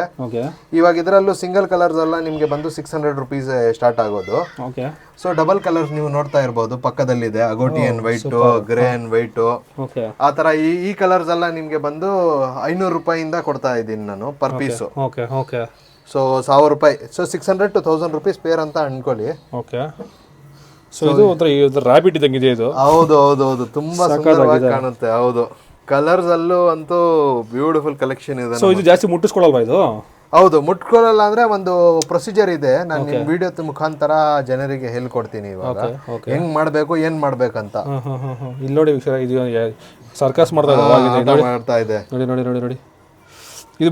ಇವಾಗ ಇದರಲ್ಲೂ ಸಿಂಗಲ್ ಕಲರ್ಸ್ ಎಲ್ಲ ನಿಮ್ಗೆ ಬಂದು 600 ರುಪೀಸ್ ಸ್ಟಾರ್ಟ್ ಆಗೋದು. ಸೊ ಡಬಲ್ ಕಲರ್ಸ್ ನೀವು ನೋಡ್ತಾ ಇರ್ಬೋದು, ಪಕ್ಕದಲ್ಲಿದೆ agouti and white, grey and white. ಆ ತರ ಈ ಕಲರ್ಸ್ ಎಲ್ಲ ನಿಮ್ಗೆ ಬಂದು 500 ರೂಪಾಯಿಂದ ಕೊಡ್ತಾ ಇದ್ದೀನಿ ನಾನು ಪರ್ ಪೀಸ್. ಸೊ 1000 ರೂಪಾಯಿ. ಸೊ 600 to 1000 ರುಪೀಸ್ ಪೇರ್ ಅಂತ ಅನ್ಕೊಳ್ಳಿ. ಸೊ ಇದು ಒಂಥರ ರಾಬಿಟ್ ಇದ್ದಂಗಿದೆ ಇದು. ಹೌದು. ತುಂಬಾ ಸುಂದರವಾಗಿ ಕಾಣುತ್ತೆ. ಹೌದು. ಕಲರ್ಸ್ ಅಲ್ಲೂ ಅಂತೂ ಬ್ಯೂಟಿಫುಲ್ ಕಲೆಕ್ಷನ್ ಇದೆ. ಸೊ ಇದು ಜಾಸ್ತಿ ಮುಟ್ಟಿಸ್ಕೊಳ್ಳಲ್ವಾ ಇದು? ಹೌದು, ಮುಟ್ಕೊಳ್ಳಲ್ಲ. ಅಂದ್ರೆ ಒಂದು ಪ್ರೊಸೀಜರ್ ಇದೆ, ನಾನು ನಿಮ್ ವಿಡಿಯೋ ಮುಖಾಂತರ ಜನರಿಗೆ ಹೇಳ್ಕೊಡ್ತೀನಿ ಇವಾಗ ಹೆಂಗ್ ಮಾಡ್ಬೇಕು, ಏನ್ ಮಾಡ್ಬೇಕಂತ. ಇಲ್ಲಿ ನೋಡಿ ಇದು ಸರ್ಕಸ್ ಮಾಡ್ತಾ ಇದೆ. ನೋಡಿ ಇದು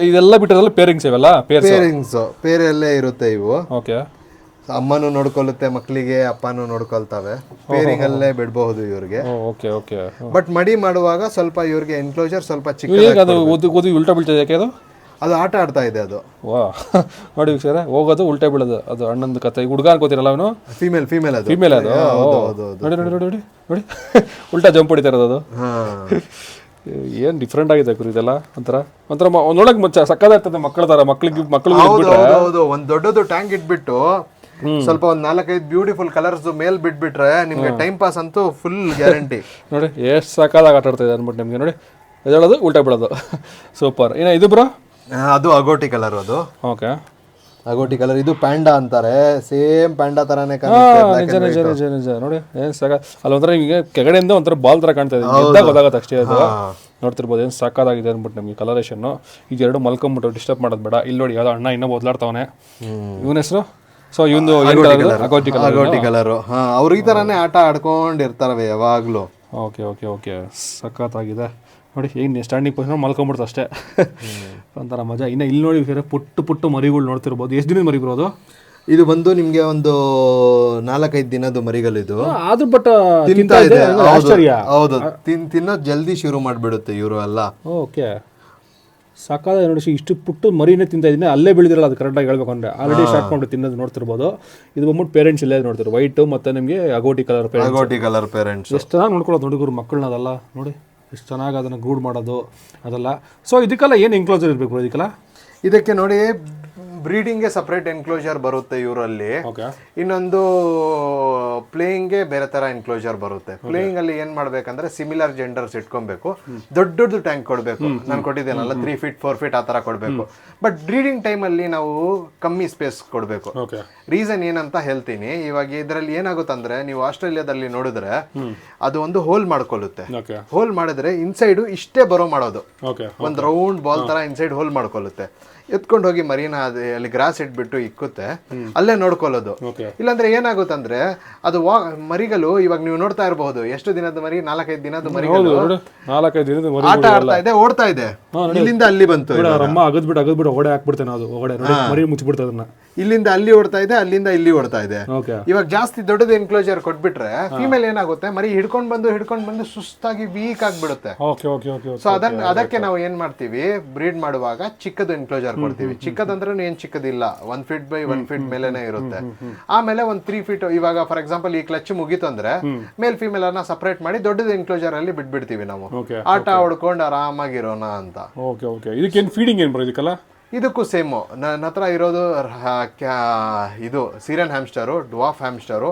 ಇದೆಲ್ಲ ಬಿಟ್ಟರೆಲ್ಲ ಪೇರಿಂಗ್ಸ್ ಇವೆಲ್ಲ ಪೇರಲ್ಲೇ ಇರುತ್ತೆ ಇವು. ಅಮ್ಮನೂ ನೋಡ್ಕೊಳ್ಳುತ್ತೆ ಮಕ್ಕಳಿಗೆ, ಅಪ್ಪನೂ ನೋಡ್ಕೊಳ್ತಾವೆ. ಪೇರಿಂಗ್ ಅಲ್ಲೇ ಬಿಡಬಹುದು ಇವ್ರಿಗೆ. ಬಟ್ ಮಡಿ ಮಾಡುವಾಗ ಸ್ವಲ್ಪ ಇವ್ರಿಗೆ ಎನ್ಕ್ಲೋಜರ್ ಸ್ವಲ್ಪ ಚಿಕ್ಕ ಉಲ್ಟಾ ಬೀಳ್ತದೆ. ಅದು ಆಟ ಆಡ್ತಾ ಇದೆ ಅದು. ನೋಡಿ ಸರ್, ಹೋಗೋದು ಉಲ್ಟಾ ಬೀಳೋದು. ಅದು ಅಣ್ಣಂದು ಕತೆ. ಹುಡುಗ ಅನ್ಕೋತಿರಲ್ಲ ಅವನು? ಫೀಮೇಲ್ ಅದು. ನೋಡಿ ಉಲ್ಟಾ ಜಂಪ್ ಹೊಡಿತಾರದು. ಅದು ಏನ್ ಡಿಫ್ರೆಂಟ್ ಆಗಿದೆ ಇದೆಲ್ಲ. ಒಂಥರ ನೋಡಕ್ ಸಕ್ಕದಾಗ್ತದೆ. ಮಕ್ಕಳಿಗೆ ಒಂದ್ ದೊಡ್ಡದು ಟ್ಯಾಂಕ್ ಇಟ್ಬಿಟ್ಟು ಸ್ವಲ್ಪ ಒಂದ್ 4-5 ಬ್ಯೂಟಿಫುಲ್ ಕಲರ್ಸ್ ಮೇಲ್ ಬಿಟ್ಬಿಟ್ರೆ ನಿಮ್ಗೆ ಟೈಮ್ ಪಾಸ್ ಅಂತೂ ಫುಲ್ ಗ್ಯಾರಂಟಿ. ನೋಡಿ ಎಷ್ಟು ಸಕ್ಕದಾಗಿ ಆಟ ಆಡ್ತಾ ಇದೆ ಅನ್ಬಿಟ್ಟು ನಿಮ್ಗೆ. ನೋಡಿ ಎದ್ದೇಳೋದು ಉಲ್ಟಾ ಬಿಡೋದು. ಸೂಪರ್. ಇದು ಬ್ರೋ ಅದು ಅಗೋಟಿ ಕಲರ್. ಅದು ಓಕೆ, ಅಗೋಟಿ ಕಲರ್. ಇದು ಪ್ಯಾಂಡಾ ಅಂತಾರೆ, ಸೇಮ್ ಪ್ಯಾಂಡಾ ತರಾನೇ ನಿಜ ನಿಜ ನಿಜ ನಿಜ. ನೋಡಿ ಏನು ಸಾಕ, ಅಲ್ಲಿ ಒಂಥರ ಹಿಂಗೆ ಕೆಳಗಡೆಯಿಂದ ಒಂಥರ ಬಾಲ್ ಥರ ಕಾಣ್ತಾ ಇದೆ, ಎದ್ದಾಗ ಗೊತ್ತಾಗುತ್ತೆ ಅಷ್ಟೇ. ಅದು ನೋಡ್ತಿರ್ಬೋದು ಏನು ಸಾಕಾಗಿದೆ ಅಂದ್ಬಿಟ್ಟು ನಮಗೆ ಕಲರೇಷನ್ನು. ಈಗ ಎರಡು ಮಲ್ಕೊಂಬಿಟ್ಟು ಡಿಸ್ಟರ್ಬ್ ಮಾಡೋದು ಬೇಡ. ಇಲ್ಲಿ ನೋಡಿ ಯಾವುದೋ ಅಣ್ಣ ಇನ್ನೂ ಬದಲಾಡ್ತಾವನೆ, ಇವನ ಹೆಸರು. ಸೊ ಇವನು ಅಗೋಟಿ ಕಲರು. ಅವ್ರು ಈ ಥರನೇ ಆಟ ಆಡ್ಕೊಂಡಿರ್ತಾರವೆ ಯಾವಾಗಲೂ. ಓಕೆ ಓಕೆ ಓಕೆ, ಸಖತ್ತಾಗಿದೆ ನೋಡಿ. ಏನು ಸ್ಟ್ಯಾಂಡಿಂಗ್ ಪೊಸಿಷನ್ ಮಲ್ಕೊಂಬಿಡ್ತು ಅಷ್ಟೇ, ಒಂಥರ ಮಜಾ. ಇನ್ನು ಇಲ್ಲಿ ನೋಡಿ ಪುಟ್ಟು ಪುಟ್ಟು ಮರಿಗಳು ನೋಡ್ತಿರ್ಬೋದು. ಎಷ್ಟು ದಿನದ ಮರಿ ಬರೋದು ಇದು? ಬಂದು ನಿಮಗೆ ಒಂದು 4-5 ದಿನದ ಮರಿಗಳಿದು. ಆದ್ರೂ ಬಟ್ ತಿಂತಾ ಇದೆ. ಹೌದು, ತಿನ್ನೋದು ಜಲ್ದಿ ಶುರು ಮಾಡಿಬಿಡುತ್ತೆ ಇವರು ಎಲ್ಲ. ಓಕೆ, ಸಾಕಾದ ನೋಡಿ. ಇಷ್ಟು ಪುಟ್ಟು ಮರಿನೇ ತಿಂತಾ ಇದ್ದೀನಿ, ಅಲ್ಲೇ ಬೆಳೆದಿರಲ್ಲ ಅದು ಕರೆಕ್ಟಾಗಿ ಹೇಳ್ಬೇಕು ಅಂದರೆ. ಆಲ್ರೆಡಿ ಸ್ಟಾರ್ಟ್ ಮಾಡಿ ತಿನ್ನೋದು ನೋಡ್ತಿರ್ಬೋದು. ಇದು ಬಂದ್ಬಿಟ್ಟು ಪೇರೆಂಟ್ಸ್ ಇಲ್ಲೇ ನೋಡ್ತಿರೋ, ವೈಟು ಮತ್ತು ನಿಮಗೆ ಅಗೋಟಿ ಕಲರ್ ಪೇರೆಂಟ್ಸ್. ಎಷ್ಟು ಚೆನ್ನಾಗಿ ನೋಡ್ಕೊಳ್ಳೋದು ಹುಡುಗರು ಮಕ್ಕಳನ್ನ, ಅದೆಲ್ಲ ನೋಡಿ ಎಷ್ಟು ಚೆನ್ನಾಗಿ ಅದನ್ನು ಗೂಡ್ ಮಾಡೋದು ಅದೆಲ್ಲ. ಸೊ ಇದಕ್ಕೆಲ್ಲ ಏನು ಎನ್ಕ್ಲೋಜರ್ ಇರಬೇಕು ಇದಕ್ಕೆಲ್ಲ? ಇದಕ್ಕೆ ನೋಡಿ ಬ್ರೀಡಿಂಗ್ಗೆ ಸಪ್ರೇಟ್ ಎನ್ಕ್ಲೋಜರ್ ಬರುತ್ತೆ ಇವರಲ್ಲಿ. ಇನ್ನೊಂದು ಪ್ಲೇಯಿಂಗ್ಗೆ ಬೇರೆ ತರ ಎನ್ಕ್ಲೋಜರ್ ಬರುತ್ತೆ. ಪ್ಲೇಯಿಂಗ್ ಅಲ್ಲಿ ಏನ್ ಮಾಡ್ಬೇಕಂದ್ರೆ ಸಿಮಿಲರ್ ಜೆಂಡರ್ಸ್ ಇಟ್ಕೊಬೇಕು, ದೊಡ್ಡ ಟ್ಯಾಂಕ್ ಕೊಡಬೇಕು. ನಾನು ಕೊಟ್ಟಿದ್ದೇನಲ್ಲ 3 feet 4 feet ಆ ತರ ಕೊಡಬೇಕು. ಬಟ್ ಬ್ರೀಡಿಂಗ್ ಟೈಮ್ ಅಲ್ಲಿ ನಾವು ಕಮ್ಮಿ ಸ್ಪೇಸ್ ಕೊಡಬೇಕು. ರೀಸನ್ ಏನಂತ ಹೇಳ್ತೀನಿ. ಇವಾಗ ಇದರಲ್ಲಿ ಏನಾಗುತ್ತಂದ್ರೆ, ನೀವು ಆಸ್ಟ್ರೇಲಿಯಾದಲ್ಲಿ ನೋಡಿದ್ರೆ ಅದು ಒಂದು ಹೋಲ್ ಮಾಡ್ಕೊಳ್ಳುತ್ತೆ. ಹೋಲ್ ಮಾಡಿದ್ರೆ ಇನ್ಸೈಡ್ ಇಷ್ಟೇ ಬರೋ ಮಾಡೋದು, ಒಂದು ರೌಂಡ್ ಬಾಲ್ ತರ ಇನ್ಸೈಡ್ ಹೋಲ್ ಮಾಡ್ಕೊಳ್ಳುತ್ತೆ. ಎತ್ಕೊಂಡು ಹೋಗಿ ಮರಿನ ಅಲ್ಲಿ ಗ್ರಾಸ್ ಇಟ್ಬಿಟ್ಟು ಇಕ್ಕುತ್ತೆ, ಅಲ್ಲೇ ನೋಡ್ಕೊಳ್ಳೋದು. ಇಲ್ಲಾಂದ್ರೆ ಏನಾಗುತ್ತಂದ್ರೆ ಅದು ಮರಿಗಳು ಇವಾಗ ನೀವು ನೋಡ್ತಾ ಇರಬಹುದು, ಎಷ್ಟು ದಿನದ ಮರಿ, 4-5 ದಿನದ ಮರಿಗಳು ಆಟ ಆಡ್ತಾ ಇದೆ, ಓಡ್ತಾ ಇದೆ. ಇಲ್ಲಿಂದ ಅಲ್ಲಿ ಬಂತು, ಅಗದ್ಬಿಟ್ಟು ಓಡೆ ಹಾಕ್ಬಿಡ್ತೇನೆ, ಅದು ಮರಿ ಮುಚ್ಚಿಬಿಡ್ತದೆ ಅದನ್ನ. ಇಲ್ಲಿಂದ ಅಲ್ಲಿ ಓಡ್ತಾ ಇದೆ, ಅಲ್ಲಿಂದ ಇಲ್ಲಿ ಓಡ್ತಾ ಇದೆ. ಇವಾಗ ಜಾಸ್ತಿ ದೊಡ್ಡದು ಎನ್ಕ್ಲೋಜರ್ ಕೊಟ್ಬಿಟ್ರೆ ಫೀಮೇಲ್ ಏನಾಗುತ್ತೆ, ಮರಿ ಹಿಡ್ಕೊಂಡ್ ಬಂದು ಸುಸ್ತಾಗಿ ವೀಕ್ ಆಗ್ಬಿಡುತ್ತೆ. ಸೊ ಅದಕ್ಕೆ ನಾವು ಏನ್ ಮಾಡ್ತೀವಿ, ಬ್ರೀಡ್ ಮಾಡುವಾಗ ಚಿಕ್ಕದು ಎನ್ಕ್ಲೋಜರ್ ಕೊಡ್ತೀವಿ. ಚಿಕ್ಕದಂದ್ರೆ ಏನ್ ಚಿಕ್ಕದಿಲ್ಲ, 1 feet by 1 feet ಮೇಲೆನೆ ಇರುತ್ತೆ. ಆಮೇಲೆ ಒಂದು 3 feet, ಇವಾಗ ಫಾರ್ ಎಕ್ಸಾಂಪಲ್ ಈ ಕ್ಲಚ್ ಮುಗೀತು ಅಂದ್ರೆ ಮೇಲ್ ಫಿಮೇಲ್ ಅನ್ನ ಸಪರೇಟ್ ಮಾಡಿ ದೊಡ್ಡದು ಎನ್ಕ್ಲೋಜರ್ ಅಲ್ಲಿ ಬಿಟ್ಬಿಡ್ತೀವಿ ನಾವು, ಆಟ ಹೊಡ್ಕೊಂಡು ಆರಾಮಾಗಿರೋಣ ಅಂತ. ಇದಕ್ಕೇನು ಫೀಡಿಂಗ್ ಏನ್ ಬರೋದಿಕ್ಕಲ್ಲ? ಇದಕ್ಕೂ ಸೇಮು. ನನ್ನ ಹತ್ರ ಇರೋದು ಇದು ಸೀರಿಯನ್ ಹ್ಯಾಮ್ಸ್ಟರು, ಡ್ವಾಫ್ ಹ್ಯಾಮ್ಸ್ಟರು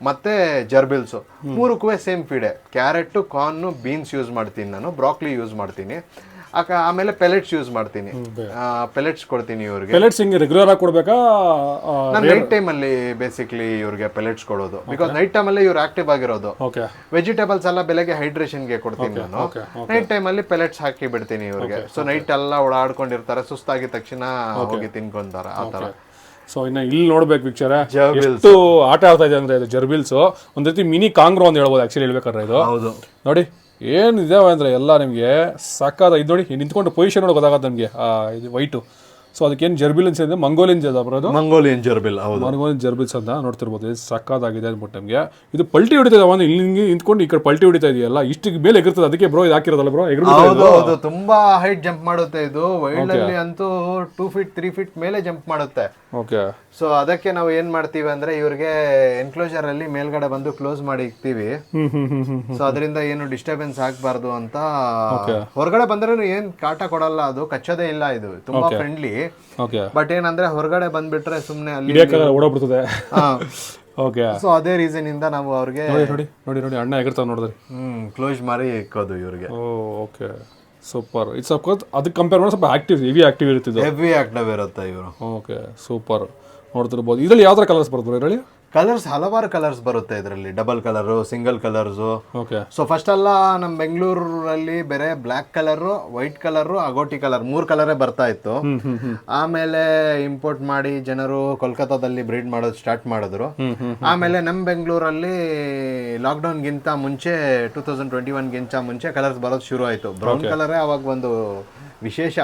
ಮತ್ತೆ ಜರ್ಬಿಲ್ಸು, 3ಕ್ಕೂ ಸೇಮ್ ಫೀಡೆ. ಕ್ಯಾರೆಟ್, ಕಾರ್ನ್, ಬೀನ್ಸ್ ಯೂಸ್ ಮಾಡ್ತೀನಿ ನಾನು, ಬ್ರಾಕ್ಲಿ ಯೂಸ್ ಮಾಡ್ತೀನಿ. ಆಮೇಲೆ ಪೆಲೆಟ್ಸ್ ಯೂಸ್ ಮಾಡ್ತೀನಿ, ಪೆಲೆಟ್ಸ್ ಕೊಡ್ತೀನಿ ಇವ್ರಿಗೆ. ಪೆಲೆಟ್ಸ್ ಹಿಂಗೆ ರೆಗ್ಯುಲರ್ ಆಗಿ ಕೊಡ್ಬೇಕಾ? ನಾನು ನೈಟ್ ಟೈಮ್ ಅಲ್ಲಿ ಬೇಸಿಕ್ಲಿ ಇವ್ರಿಗೆ ಪೆಲೆಟ್ಸ್ ಕೊಡೋದು, ಬಿಕಾಸ್ ನೈಟ್ ಟೈಮ್ ಅಲ್ಲಿ ಇವ್ರು ಆಕ್ಟಿವ್ ಆಗಿರೋದು. ವೆಜಿಟೇಬಲ್ಸ್ ಎಲ್ಲ ಬೆಳಗ್ಗೆ ಹೈಡ್ರೇಷನ್ಗೆ ಕೊಡ್ತೀನಿ ನಾನು, ನೈಟ್ ಟೈಮ್ ಅಲ್ಲಿ ಪೆಲೆಟ್ಸ್ ಹಾಕಿ ಬಿಡ್ತೀನಿ ಇವ್ರಿಗೆ. ಸೊ ನೈಟ್ ಎಲ್ಲ ಓಡಾಡ್ಕೊಂಡಿರ್ತಾರೆ, ಸುಸ್ತಾಗಿದ ತಕ್ಷಣ ಹೋಗಿ ತಿನ್ಕೊಂತಾರೆ ಆ ತರ. ಸೊ ಇನ್ನು ಇಲ್ಲಿ ನೋಡ್ಬೇಕು ಪಿಕ್ಚರ್, ಎಷ್ಟು ಆಟ ಆಡ್ತಾ ಇದೆ ಅಂದ್ರೆ ಇದು ಜರ್ಬಿಲ್ಸ್ ಒಂದ್ ರೀತಿ ಮಿನಿ ಕಾಂಗ್ರೋ ಅಂತ ಹೇಳ್ಬೋದು ಆಕ್ಚುಲಿ ಹೇಳ್ಬೇಕಾದ್ರೆ. ಇದು ನೋಡಿ ಏನಿದಾವೆ ಅಂದರೆ ಎಲ್ಲ ನಿಮಗೆ ಸಾಕಾದ. ಇದು ನೋಡಿ ನಿಂತ್ಕೊಂಡು ಪೊಸಿಷನ್ ನೋಡಿ ಗೊತ್ತಾಗತ್ತೆ ನಮಗೆ. ಇದು ವೈಟು, ಸೊ ಅದಕ್ಕೇನು ಜರ್ಬಿಲ್ಸ್ ಇದೆ, ಮಂಗೋಲಿಯನ್ ಬರೋದು, ಮಂಗೋಲಿಯನ್ ಜರ್ಬಿಲ್. ಮಂಗೋಲಿಯನ್ ಜರ್ಬಿಲ್ಸ್ ಅಂತ ನೋಡ್ತಿರ್ಬೋದು. ಇದು ಸಾಕಾಗಿದೆ ಅಂದ್ಬಿಟ್ಟು ನಮಗೆ. ಇದು ಪಲ್ಟಿ ಹೊಡಿತದೆ, ಒಂದು ಇಲ್ಲಿ ನಿಂತ್ಕೊಂಡು ಈ ಕಡೆ ಪಲ್ಟಿ ಹೊಡಿತಾ ಇದೆಯಲ್ಲ, ಇಷ್ಟು ಮೇಲೆ ಎಗಿರ್ತದೆ. ಅದಕ್ಕೆ ಬ್ರೋ ಇದು ಹಾಕಿರೋದಲ್ಲ ಬ್ರೋ, ಹೌದು, ತುಂಬಾ ಹೈಟ್ ಜಂಪ್ ಮಾಡುತ್ತೆ ಇದು. ವೈಲ್ಡ್ ಅಲ್ಲಿ ಅಂತೂ 2 feet 3 feet ಮೇಲೆ ಜಂಪ್ ಮಾಡುತ್ತೆ. ಓಕೆ, ಸೊ ಅದಕ್ಕೆ ನಾವು ಏನ್ ಮಾಡ್ತೀವಿ ಅಂದ್ರೆ ಇವ್ರಿಗೆ ಎನ್ಕ್ಲೋಜರ್ ಅಲ್ಲಿ ಮೇಲ್ಗಡೆ ಬಂದು ಕ್ಲೋಸ್ ಮಾಡಿ ಇಕ್ತೀವಿ. ಸೊ ಅದರಿಂದ ಏನು ಡಿಸ್ಟರ್ಬೆನ್ಸ್ ಆಗ್ಬಾರ್ದು ಅಂತ. ಹೊರಗಡೆ ಬಂದ್ರೆ ಏನ್ ಕಾಟ ಕೊಡಲ್ಲ, ಅದು ಕಚ್ಚೋದೇ ಇಲ್ಲ, ಇದು ತುಂಬಾ ಫ್ರೆಂಡ್ಲಿ. ಬಟ್ ಏನಂದ್ರೆ ಹೊರಗಡೆ ಬಂದ್ಬಿಟ್ರೆ ಸುಮ್ನೆ ಅಲ್ಲಿ ಓಡಾಡ್ಬಿಡ್ತದೆ. ಸೊ ಅದೇ ರೀಸನ್ ಇಂದ ನಾವು ಅವ್ರಿಗೆ ನೋಡಿ ಅಣ್ಣ ಎಗರ್ತಾವ ನೋಡಿದ್ರಿ, ಕ್ಲೋಸ್ ಮಾಡಿ ಇಕ್ಕೋದು ಇವ್ರಿಗೆ. Okay, super. ಇಟ್ಸ್ ಅಫ್ಕೋರ್ಸ್ ಅದಕ್ಕೆ ಕಂಪೇರ್ ಮಾಡಿ ಸ್ವಲ್ಪ ಹೆವಿ ಆಕ್ಟಿವ್ ಇರುತ್ತೆ ಇವರು. Okay, super. ನೋಡ್ತಿರ್ಬೋದು. ಇದರಲ್ಲಿ ಯಾವ ಥರ ಕಲರ್ಸ್ ಬರುತ್ತೆ ಇದರಲ್ಲಿ? ಕಲರ್ಸ್ ಹಲವಾರು ಕಲರ್ಸ್ ಬರುತ್ತೆ ಇದರಲ್ಲಿ, double colour, single colours. Okay. So first ಎಲ್ಲ ನಮ್ಮ ಬೆಂಗಳೂರಲ್ಲಿ ಬೇರೆ black colour, white colour, agouti colour 3 ಕಲರೇ ಬರ್ತಾ ಇತ್ತು. ಆಮೇಲೆ ಇಂಪೋರ್ಟ್ ಮಾಡಿ ಜನರು ಕೋಲ್ಕತ್ತಾದಲ್ಲಿ ಬ್ರೀಡ್ ಮಾಡೋದು ಸ್ಟಾರ್ಟ್ ಮಾಡಿದ್ರು. ಆಮೇಲೆ ನಮ್ಮ ಬೆಂಗಳೂರಲ್ಲಿ ಲಾಕ್ಡೌನ್ಗಿಂತ ಮುಂಚೆ 2021ಗಿಂತ ಮುಂಚೆ ಕಲರ್ಸ್ ಬರೋದು ಶುರು ಆಯಿತು. ಬ್ರೌನ್ ಕಲರೇ ಅವಾಗ ಒಂದು ವಿಶೇಷ.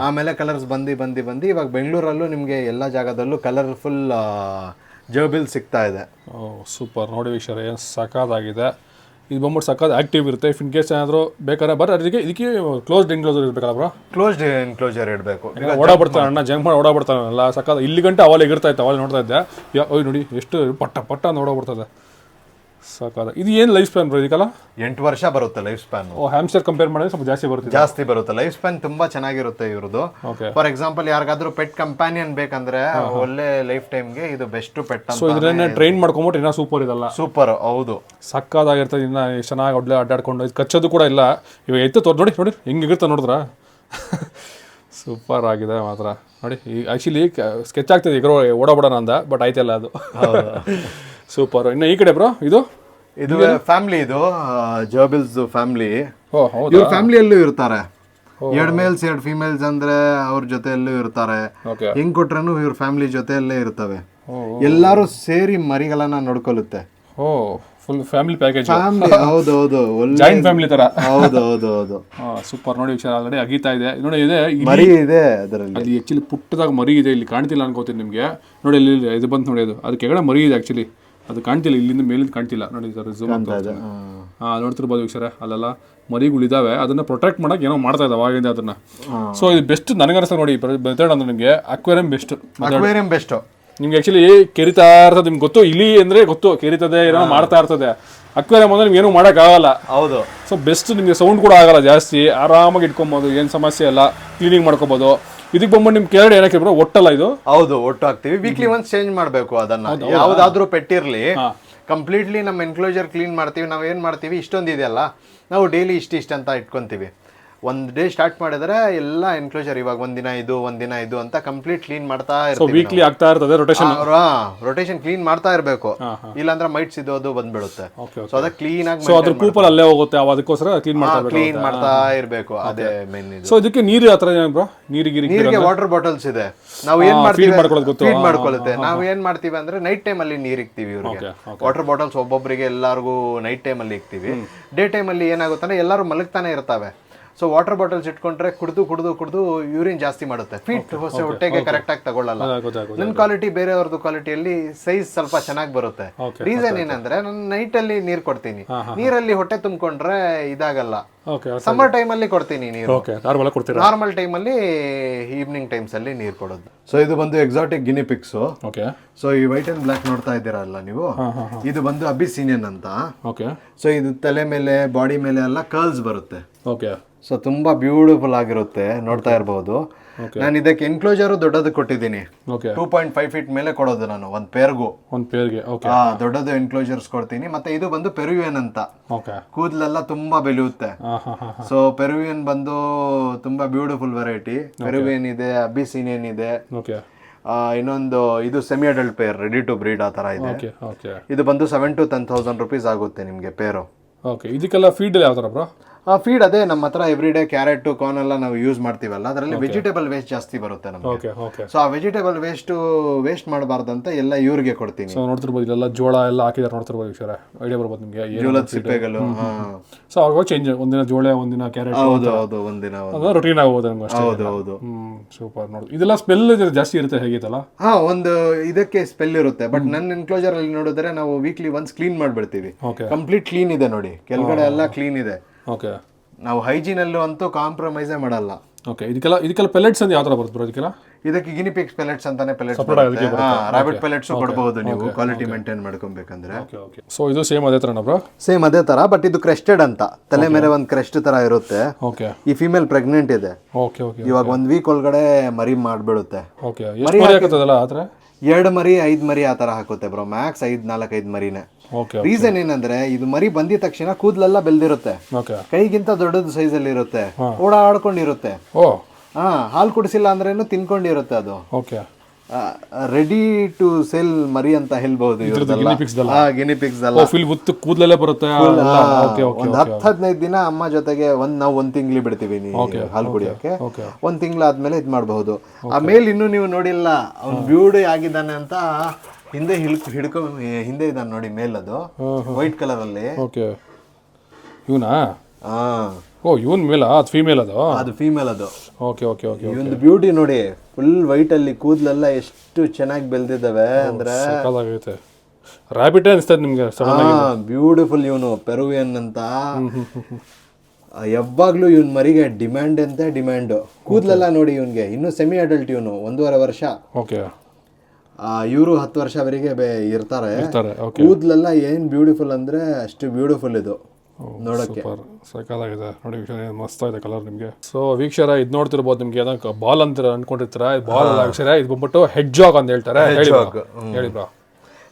ಆಮೇಲೆ ಕಲರ್ಸ್ ಬಂದು ಇವಾಗ ಬೆಂಗಳೂರಲ್ಲೂ ನಿಮಗೆ ಎಲ್ಲ ಜಾಗದಲ್ಲೂ ಕಲರ್ಫುಲ್ ಜರ್ಬಿಲ್ ಸಿಗ್ತಾ ಇದೆ. ಸೂಪರ್. ನೋಡಿ ವೀಕ್ಷರ, ಏನು ಸಖತ್ತಾಗಿದೆ. ಇದು ಬಂದ್ಬಿಟ್ಟು ಸಖತ್ ಆಕ್ಟಿವ್ ಇರುತ್ತೆ. ಇಫ್ ಇನ್ ಕೇಸ್ ಏನಾದರೂ ಬೇಕಾದ್ರೆ ಇದಕ್ಕೆ ಕ್ಲೋಸ್ಡ್ ಎನ್ಕ್ಲೋಜರ್ ಇರಬೇಕಲ್ಲ ಬ್ರೋ? ಕ್ಲೋಸ್ಡ್ ಎನ್ಕ್ಲೋಜರ್ ಇರಬೇಕು. ಓಡಾಡ್ಬಿಡ್ತಾನೆ ಅಣ್ಣ, ಜಂಪ್ ಮಾಡಿ ಓಡಾಡ್ಬಿಡ್ತಾನಲ್ಲ, ಸಖತ್. ಇಲ್ಲಿ ಗಂಟೆ ಅವಾಗ ಎಗಿರ್ತಾ ಇತ್ತು, ಅವಾಗ ನೋಡ್ತಾ ಇದ್ದೆ. ನೋಡಿ ಎಷ್ಟು ಪಟ್ಟ ಅಂತ ಓಡಾಡ್ಬಿಡ್ತದೆ, ಸಾಕಾದ. ಇದು ಏನು ಲೈಫ್ ಸ್ಪ್ಯಾನ್ ಇದಕ್ಕಲ್ಲ? 8 ವರ್ಷ ಬರುತ್ತೆ ಲೈಫ್ ಸ್ಪ್ಯಾನ್. ಹ್ಯಾಮ್ಸ್ಟರ್ ಕಂಪೇರ್ ಮಾಡಿದ್ರೆ ಸ್ವಲ್ಪ ಜಾಸ್ತಿ ಬರುತ್ತೆ. ಲೈಫ್ ಸ್ಪ್ಯಾನ್ ತುಂಬಾ ಚೆನ್ನಾಗಿರುತ್ತೆ ಇವ್ರದ್ದು. ಫಾರ್ ಎಕ್ಸಾಂಪಲ್ ಯಾರಿಗಾದ್ರೂ ಪೆಟ್ ಕಂಪ್ಯಾನಿಯನ್ ಬೇಕಂದ್ರೆ ಒಳ್ಳೆ ಲೈಫ್ ಟೈಮ್ಗೆ ಇದು ಬೆಸ್ಟ್ ಪೆಟ್ ಅಂತ. ಸೊ ಇದನ್ನ ಟ್ರೈನ್ ಮಾಡ್ಕೊಂಬಿಟ್ರೆ ಇನ್ನೂ ಸೂಪರ್ ಇದಲ್ಲ? ಸೂಪರ್, ಹೌದು, ಸಕ್ಕದಾಗಿರ್ತದೆ. ಇನ್ನ ಎಷ್ಟು ಚೆನ್ನಾಗಿ ಒಳ್ಳೆ ಅಡ್ಡಾಡ್ಕೊಂಡು ಇದು ಕಚ್ಚೋದು ಕೂಡ ಇಲ್ಲ. ಇವಾಗ ಎತ್ತು ನೋಡಿ ಹೆಂಗಿರುತ್ತೆ ನೋಡಿದ್ರ ಸೂಪರ್ ಆಗಿದೆ ಮಾತ್ರ ನೋಡಿ. ಈ ಆ್ಯಕ್ಚುಲಿ ಸ್ಕೆಚ್ ಆಗ್ತದೆ ಈಗ ಓಡಾಬಿಡೋಣ ಅಂದ, ಬಟ್ ಆಯ್ತಲ್ಲ ಅದು. ಸೂಪರ್. ಇನ್ನು ಈ ಕಡೆ ಬ್ರೋ ಇದು ಫ್ಯಾಮಿಲಿ, ಇದು ಜೋಬಿಲ್ಸ್ ಫ್ಯಾಮಿಲಿ. ಓ ಹೌದು, ಇವ್ರ ಫ್ಯಾಮಿಲಿಯಲ್ಲೂ ಇರ್ತಾರೆ. 2 ಮೇಲ್ಸ್ 2 ಫೀಮೇಲ್ಸ್ ಅಂದ್ರೆ ಅವ್ರ ಜೊತೆಯಲ್ಲೂ ಇರ್ತಾರೆ. ಓಕೆ. ಹೆಂಗ್ ಕೊಟ್ರೂ ಇವ್ರ ಫ್ಯಾಮಿಲಿ ಜೊತೆಯಲ್ಲೇ ಇರ್ತವೆ. ಎಲ್ಲಾರು ಸೇರಿ ಮರಿಗಳನ್ನ ನೋಡ್ಕೊಳ್ಳುತ್ತೆ. ಓ ಫುಲ್ ಫ್ಯಾಮಿಲಿ ಪ್ಯಾಕೇಜ್. ಫ್ಯಾಮಿಲಿ, ಹೌದೌದು, ಜಾಯಿಂಟ್ ಫ್ಯಾಮಿಲಿ ತರ. ಹೌದು. ಸೂಪರ್. ನೋಡಿ ವೀಕ್ಷರ ಆಲ್ರೆಡಿ ಅಗೀತಾ ಇದೆ ನೋಡಿ. ಇದೆ ಮರಿ ಇದೆ ಅದರಲ್ಲಿ. ಅಲ್ಲಿ ಆಕ್ಚುಲಿ ಪುಟ್ಟದಾಗ ಮರಿ ಇದೆ, ಇಲ್ಲಿ ಕಾಣ್ತಿಲ್ಲ ಅನ್ಕೋತೀನಿ ನಿಮಗೆ. ನೋಡಿ ಇಲ್ಲಿ ಇದು ಬಂತು ನೋಡಿ, ಅದು ಕೆಳಗಡೆ ಮರಿ ಇದೆ ಆಕ್ಚುಲಿ, ಅದು ಕಾಣ್ತಿಲ್ಲ, ಇಲ್ಲಿಂದ ಮೇಲಿಂದ ಕಾಣ್ತಿಲ್ಲ ನೋಡಿ ಸರ್. ಝೂಮ್ ಅಂತ ನೋಡ್ತಿರ್ಬೋದು ವೀಕ್ಷರ, ಅಲ್ಲೆಲ್ಲ ಮರಿಗಳಿದಾವೆ. ಅದನ್ನ ಪ್ರೊಟೆಕ್ಟ್ ಮಾಡಕ್ ಏನೋ ಮಾಡ್ತಾ ಇದ್ದಾವೆ ಅವಾಗಿಂದ ಅದನ್ನ. ಸೊ ಇದು ಬೆಸ್ಟ್ ನನಗನ್ನಿಸ್ತಾ ನೋಡಿ ಮೆಥಡ್ ಅಂದ್ರೆ ನಿಮಗೆ ಅಕ್ವೇರಿಯಂ ಬೆಸ್ಟ್. ನಿಮ್ಗೆ ಆಕ್ಚುಲಿ ಕೆರಿತಾ ಇರ್ತದೆ, ನಿಮ್ಗೆ ಗೊತ್ತು ಇಲಿ ಅಂದ್ರೆ ಗೊತ್ತು, ಕೆರಿತದೆ ಏನೋ ಮಾಡ್ತಾ ಇರ್ತದೆ. ಅಕ್ವೇರಿಯಂ ಅಂದ್ರೆ ನಿಮ್ಗೆ ಏನು ಮಾಡಕ್ ಆಗಲ್ಲ. ಹೌದು. ಸೊ ಬೆಸ್ಟ್, ನಿಮ್ಗೆ ಸೌಂಡ್ ಕೂಡ ಆಗಲ್ಲ ಜಾಸ್ತಿ, ಆರಾಮಾಗಿ ಇಟ್ಕೊಬೋದು, ಏನ್ ಸಮಸ್ಯೆ ಇಲ್ಲ, ಕ್ಲೀನಿಂಗ್ ಮಾಡ್ಕೋಬಹುದು. ಇದಕ್ಕೆ ಬಂದ್ಬಿಟ್ಟು ನಿಮ್ ಕೆಳಗಡೆ ಏನಕ್ಕೆ ಬ್ರೋ ಒಟ್ಟಲ್ಲ ಇದು? ಹೌದು, ಒಟ್ಟು ಹಾಕ್ತಿವಿ. ವೀಕ್ಲಿ ಒನ್ಸ್ ಚೇಂಜ್ ಮಾಡ್ಬೇಕು ಅದನ್ನ. ಯಾವ್ದಾದ್ರೂ ಪೆಟ್ಟಿರ್ಲಿ, ಕಂಪ್ಲೀಟ್ಲಿ ನಮ್ಮ ಎನ್ಕ್ಲೋಜರ್ ಕ್ಲೀನ್ ಮಾಡ್ತೀವಿ. ನಾವ್ ಏನ್ ಮಾಡ್ತೀವಿ, ಇಷ್ಟೊಂದು ಇದೆಯಲ್ಲ, ನಾವು ಡೈಲಿ ಇಷ್ಟ ಅಂತ ಇಟ್ಕೊಂತೀವಿ. ಒಂದ್ ಡೇ ಸ್ಟಾರ್ಟ್ ಮಾಡಿದ್ರೆ ಎಲ್ಲ ಎನ್ಕ್ಲೋಜರ್ ಇವಾಗ ಒಂದಿನ ಇದು ಅಂತ ಕಂಪ್ಲೀಟ್ ಕ್ಲೀನ್ ಮಾಡ್ತಾ ಇರ್ತೀವಿ. ವೀಕ್ಲಿ ಆಗ್ತಾ ಇರ್ತದೆ ರೊಟೇಷನ್ ಕ್ಲೀನ್ ಮಾಡ್ತಾ ಇರ್ಬೇಕು, ಇಲ್ಲಾಂದ್ರೆ ಮೈಟ್ಸ್ ಇದು ಬಂದ್ಬಿಡುತ್ತೆ. ಸೊ ಅದಕ್ಕೆ ಕ್ಲೀನ್ ಆಗಿ, ಸೊ ಅದ್ರ ಕೂಪಲ್ ಅಲ್ಲೇ ಹೋಗುತ್ತೆ, ಅದಕ್ಕೋಸ್ಕರ ಕ್ಲೀನ್ ಮಾಡ್ತಾ ಇರ್ಬೇಕು. ಅದೇ ಮೇನ್ ಇದು. ಸೊ ಇದಕ್ಕೆ ನೀರು ಹತ್ರ ಬ್ರೋ, ನೀರಿಗೆ ವಾಟರ್ ಬಾಟಲ್ಸ್ ಇದೆ. ನಾವು ಏನ್ ಮಾಡ್ತೀವಿ, ಫೀಡ್ ಮಾಡ್ಕೊಳ್ಳುತ್ತೆ. ನಾವು ಏನ್ ಮಾಡ್ತೀವಿ ಅಂದ್ರೆ ನೈಟ್ ಟೈಮ್ ಅಲ್ಲಿ ನೀರ್ ಇಕ್ತೀವಿ ಇವ್ರಿಗೆ. ವಾಟರ್ ಬಾಟಲ್ಸ್ ಒಬ್ಬೊಬ್ಬರಿಗೆ ಎಲ್ಲಾರ್ಗು ನೈಟ್ ಟೈಮ್ ಅಲ್ಲಿ ಇಕ್ತೀವಿ. ಡೇ ಟೈಮ್ ಅಲ್ಲಿ ಏನಾಗುತ್ತೆ, ಎಲ್ಲರೂ ಮಲಗ್ತಾನೆ ಇರ್ತಾವೆ. ಸೊ ವಾಟರ್ ಬಾಟಲ್ಸ್ ಇಟ್ಕೊಂಡ್ರೆ ಕುಡಿದು ಯೂರಿನ್ ಜಾಸ್ತಿ ಮಾಡುತ್ತೆ. ಫೀಟ್ ಹೊಟ್ಟೆಗೆ ಕರೆಕ್ಟ್ ಆಗಿ ತಗೊಳ್ಳಲ್ಲ. ನನ್ನ ಕ್ವಾಲಿಟಿ ಬೇರೆಯವ್ರದ್ದು ಕ್ವಾಲಿಟಿಯಲ್ಲಿ ಸೈಜ್ ಸ್ವಲ್ಪ ಚೆನ್ನಾಗಿ ಬರುತ್ತೆ. ರೀಸನ್ ಏನಂದ್ರೆ ನಾನು ನೈಟ್ ಅಲ್ಲಿ ನೀರ್ ಕೊಡ್ತೀನಿ. ನೀರಲ್ಲಿ ಹೊಟ್ಟೆ ತುಂಬಿಕೊಂಡ್ರೆ ಇದಾಗಲ್ಲ. ಸಮ್ಮರ್ ಟೈಮ್ ಅಲ್ಲಿ ಕೊಡ್ತೀನಿ ನೀರು, ನಾರ್ಮಲ್ ಟೈಮ್ ಅಲ್ಲಿ ಈವ್ನಿಂಗ್ ಟೈಮ್ಸ್ ಅಲ್ಲಿ ನೀರ್ ಕೊಡೋದು. ಸೊ ಇದು ಬಂದು ಎಕ್ಸಾಟಿಕ್ ಗಿನಿಪಿಕ್ಸ್. ಸೊ ಈ ವೈಟ್ ಅಂಡ್ ಬ್ಲಾಕ್ ನೋಡ್ತಾ ಇದ್ದೀರಲ್ಲ ನೀವು, ಇದು ಬಂದು ಅಬಿಸಿನಿಯನ್ ಅಂತ. ಸೊ ಇದು ತಲೆ ಮೇಲೆ, ಬಾಡಿ ಮೇಲೆ ಎಲ್ಲ ಕರ್ಲ್ಸ್ ಬರುತ್ತೆ. ಸೊ ತುಂಬಾ ಬ್ಯೂಟಿಫುಲ್ ಆಗಿರುತ್ತೆ, ನೋಡ್ತಾ ಇರಬಹುದು. ನಾನು ಇದಕ್ಕೆ ಎನ್ಕ್ಲೋಜರ್ ದೊಡ್ಡದು ಕೊಟ್ಟಿದ್ದೀನಿ. 2.5 ಫೀಟ್ ಮೇಲೆ ಕೊಡೋದು ನಾನು ಒಂದ್ ಪೇರ್ಗೆ. ದೊಡ್ಡದು ಎನ್ಕ್ಲೋಜರ್ಸ್ ಕೊಡ್ತೀನಿ. ಮತ್ತೆ ಇದು ಬಂದು ಪೆರುವಿಯನ್ ಅಂತ, ಕೂದಲೆಲ್ಲ ತುಂಬಾ ಬೆಳೆಯುತ್ತೆ. ಸೊ ಪೆರುವಿಯನ್ ಬಂದು ತುಂಬಾ ಬ್ಯೂಟಿಫುಲ್ ವೆರೈಟಿ. ಪೆರುವಿಯನ್ ಇದೆ, ಅಬಿಸಿನಿಯನ್ ಇದೆ, ಇನ್ನೊಂದು ಇದು semi adult pair, ready to breed ಆ ತರ ಇದೆ. ಇದು ಬಂದು 7,000 to 10,000 rupees ಆಗುತ್ತೆ ನಿಮ್ಗೆ ಪೇರು. ಇದಕ್ಕೆಲ್ಲ ಫೀಡ್ ಯಾವ ತರ ಬ್ರೋ? ಫೀಡ್ ಅದೇ ನಮ್ಮ ಹತ್ರ ಎವ್ರಿ ಡೇ ಕ್ಯಾರೆಟ್, ಕಾರ್ನ್ ಎಲ್ಲ ನಾವು ಯೂಸ್ ಮಾಡ್ತೀವಲ್ಲ, ಅದರಲ್ಲಿ ವೆಜಿಟೇಬಲ್ ವೇಸ್ಟ್ ಜಾಸ್ತಿ ಬರುತ್ತೆ ನಮಗೆ. ಸೊ ಆ ವೆಜಿಟೇಬಲ್ ವೇಸ್ಟ್ ಮಾಡಬಾರ್ದಂತ ಎಲ್ಲ ಇವ್ರಿಗೆ ಕೊಡ್ತೀನಿ. ಸೊ ನೋಡ್ತಿರ್ಬೋದು ಇಲ್ಲೆಲ್ಲ ಜೋಳ ಎಲ್ಲ ಹಾಕಿದಾರೆ, ನೋಡ್ತಿರ್ಬೋದು ಸರ್, ಐಡಿಯಾ ಬರ್ಬೋದು ನಿಮಗೆ. ಜೋಳದ ಸಿಪ್ಪೆಗಳು. ಸೊ ಅವಾಗ ಚೇಂಜ್, ಒಂದಿನ ಜೋಳ, ಒಂದಿನ ಕ್ಯಾರೆಟ್. ಹೌದು, ಒಂದಿನ ರೊಟೀನ್ ಆಗ್ಬೋದು ನಮ್ಗೆ ಅಷ್ಟೇ. ಹೌದು. ಸೂಪರ್. ನೋಡಿ ಇದೆಲ್ಲ ಸ್ಮೆಲ್ ಜಾಸ್ತಿ ಇರುತ್ತೆ ಹೇಗಿತ್ತಲ್ಲ? ಒಂದು ಇದಕ್ಕೆ ಸ್ಮೆಲ್ ಇರುತ್ತೆ. ಬಟ್ ನನ್ನ ಎನ್ಕ್ಲೋಜರ್ ಅಲ್ಲಿ ನೋಡಿದ್ರೆ ನಾವು ವೀಕ್ಲಿ ಒನ್ಸ್ ಕ್ಲೀನ್ ಮಾಡ್ಬಿಡ್ತೀವಿ. ಕಂಪ್ಲೀಟ್ ಕ್ಲೀನ್ ಇದೆ ನೋಡಿ, ಕೆಳಗಡೆ ಎಲ್ಲ ಕ್ಲೀನ್ ಇದೆ. ನಾವು ಹೈಜೀನ್ ಅಲ್ಲೂ ಅಂತೂ ಕಾಂಪ್ರಮೈಸೇ ಮಾಡಲ್ಲ. ಇದಕ್ಕೆಲ್ಲ ಪೆಲೆಟ್ಸ್ ಅಂತ ಯಾವ ತರ ಬರುತ್ತೆ ಬ್ರೋ? ಇದಕ್ಕೆ ಗಿನಿಪಿಕ್ಸ್ ಪೆಲೆಟ್ಸ್ ಅಂತಾನೆ ಪೆಲೆಟ್ಸ್, ರಾಬಿಟ್ ಪೆಲೆಟ್ಸ್ ಕೊಡಬಹುದು ನೀವು, ಕ್ವಾಲಿಟಿ ಮೇಂಟೈನ್ ಮಾಡ್ಕೊಬೇಕಂದ್ರೆ. ಸೊ ಇದು ಸೇಮ್ ಅದೇ ತರ ಬ್ರೋ? ಸೇಮ್ ಅದೇ ತರ, ಬಟ್ ಇದು ಕ್ರೆಸ್ಟೆಡ್ ಅಂತ, ತಲೆ ಮೇಲೆ ಒಂದು ಕ್ರೆಸ್ಟ್ ತರ ಇರುತ್ತೆ. ಈ ಫಿಮೇಲ್ ಪ್ರೆಗ್ನೆಂಟ್ ಇದೆ, ಇವಾಗ 1 ವೀಕ್ ಒಳಗಡೆ ಮರಿ ಮಾಡ್ಬಿಡುತ್ತೆ. 2 ಮರಿ 5 ಮರಿ ಆ ತರ ಹಾಕುತ್ತೆ ಬ್ರೋ, ಮ್ಯಾಕ್ಸ್ 4-5 ಮರಿನೇ. ರೀಸನ್ ಏನಂದ್ರೆ ಇದು ಮರಿ ಬಂದಿದ ತಕ್ಷಣ ಕೂದಲೆಲ್ಲ ಬೆಳೆದಿರುತ್ತೆ, ಕೈಗಿಂತ ದೊಡ್ಡದು ಸೈಜ್ ಅಲ್ಲಿ ಇರುತ್ತೆ, ಓಡಾಡ್ಕೊಂಡಿರುತ್ತೆ. ಹಾಲು ಕುಡಿಸಿಲ್ಲ ಅಂದ್ರೇನು ತಿನ್ಕೊಂಡಿರುತ್ತೆ. ಅದು ರೆಡಿ ಟು ಸೇಲ್ ಮರಿ ಅಂತ ಹೇಳ್ಬಹುದು. ಕೂದಲೆಲ್ಲ ಬರುತ್ತೆ. 10-15 ದಿನ ಅಮ್ಮ ಜೊತೆಗೆ ನಾವು 1 ತಿಂಗ್ಳು ಬಿಡ್ತೀವಿ ಹಾಲು ಕುಡಿಯೋಕೆ. 1 ತಿಂಗ್ಳು ಆದ್ಮೇಲೆ ಇದ್ ಮಾಡಬಹುದು. ಆ ಮೇಲ್ ಇನ್ನು ನೀವು ನೋಡಿಲ್ಲ, ಅವ್ನು ಬ್ಯೂಟಿ ಆಗಿದ್ದಾನೆ ಅಂತ ಹಿಂದೆ ಹಿಂದೆ ಇದ್ದಾನೆ ನೋಡಿ ಮೇಲ್, ಅದು ವೈಟ್ ಕಲರ್ ಅಲ್ಲಿ. ಇವನಾ? ಇವನ್ ಮೇಲ? ಅದು ಫೀಮೇಲ್? ಅದು ಫೀಮೇಲ್. ಅದು ಒಂದು ಬ್ಯೂಟಿ ನೋಡಿ, ಫುಲ್ ವೈಟ್ ಅಲ್ಲಿ ಕೂದಲೆಲ್ಲ ಎಷ್ಟು ಚೆನ್ನಾಗಿ ಬೆಳೆದಿದ್ದಾವೆ ಅಂದ್ರೆ ರಾಬಿಟ್ ಅನಿಸ್ತದೆ ನಿಮ್ಗೆ? ಬ್ಯೂಟಿಫುಲ್. ಇವನು ಪೆರುವಿಯನ್ ಅಂತ. ಯಾವಾಗ್ಲೂ ಇವನ್ ಮರಿಗೆ ಡಿಮ್ಯಾಂಡ್ ಅಂತ ಡಿಮ್ಯಾಂಡ್. ಕೂದಲೆಲ್ಲ ನೋಡಿ ಇವನ್ಗೆ, ಇನ್ನು ಸೆಮಿ ಅಡಲ್ಟ್ ಇವನು, 1.5 ವರ್ಷ. ಇವರು 10 ವರ್ಷವರೆಗೆ ಇರ್ತಾರೆ. ಕೂದಲೆಲ್ಲ ಏನ್ ಬ್ಯೂಟಿಫುಲ್ ಅಂದ್ರೆ ಅಷ್ಟು ಬ್ಯೂಟಿಫುಲ್ ಇದು ನೋಡಕ್ಕೆ. ಸಕಾಲಾಗಿದೆ ನೋಡಿ ವೀಕ್ಷರ, ಮಸ್ತ್ ಇದೆ ಕಲರ್ ನಿಮಗೆ. ಸೊ ವೀಕ್ಷರ ಇದು ನೋಡ್ತಿರ್ಬೋದು, ನಿಮ್ಗೆ ಅದಕ್ಕೆ ಬಾಲ್ ಅಂತ ಅನ್ಕೊಂಡಿರ್ತಾರೆ. ಬಾಲ್ ಅಲ್ಲ ವೀಕ್ಷರ, ಇದು ಬಂದ್ಬಿಟ್ಟು ಹೆಡ್ ಜಾಗ್ ಅಂತ ಹೇಳ್ತಾರೆ. ಹೇಳಿ ಬ್ರೋ.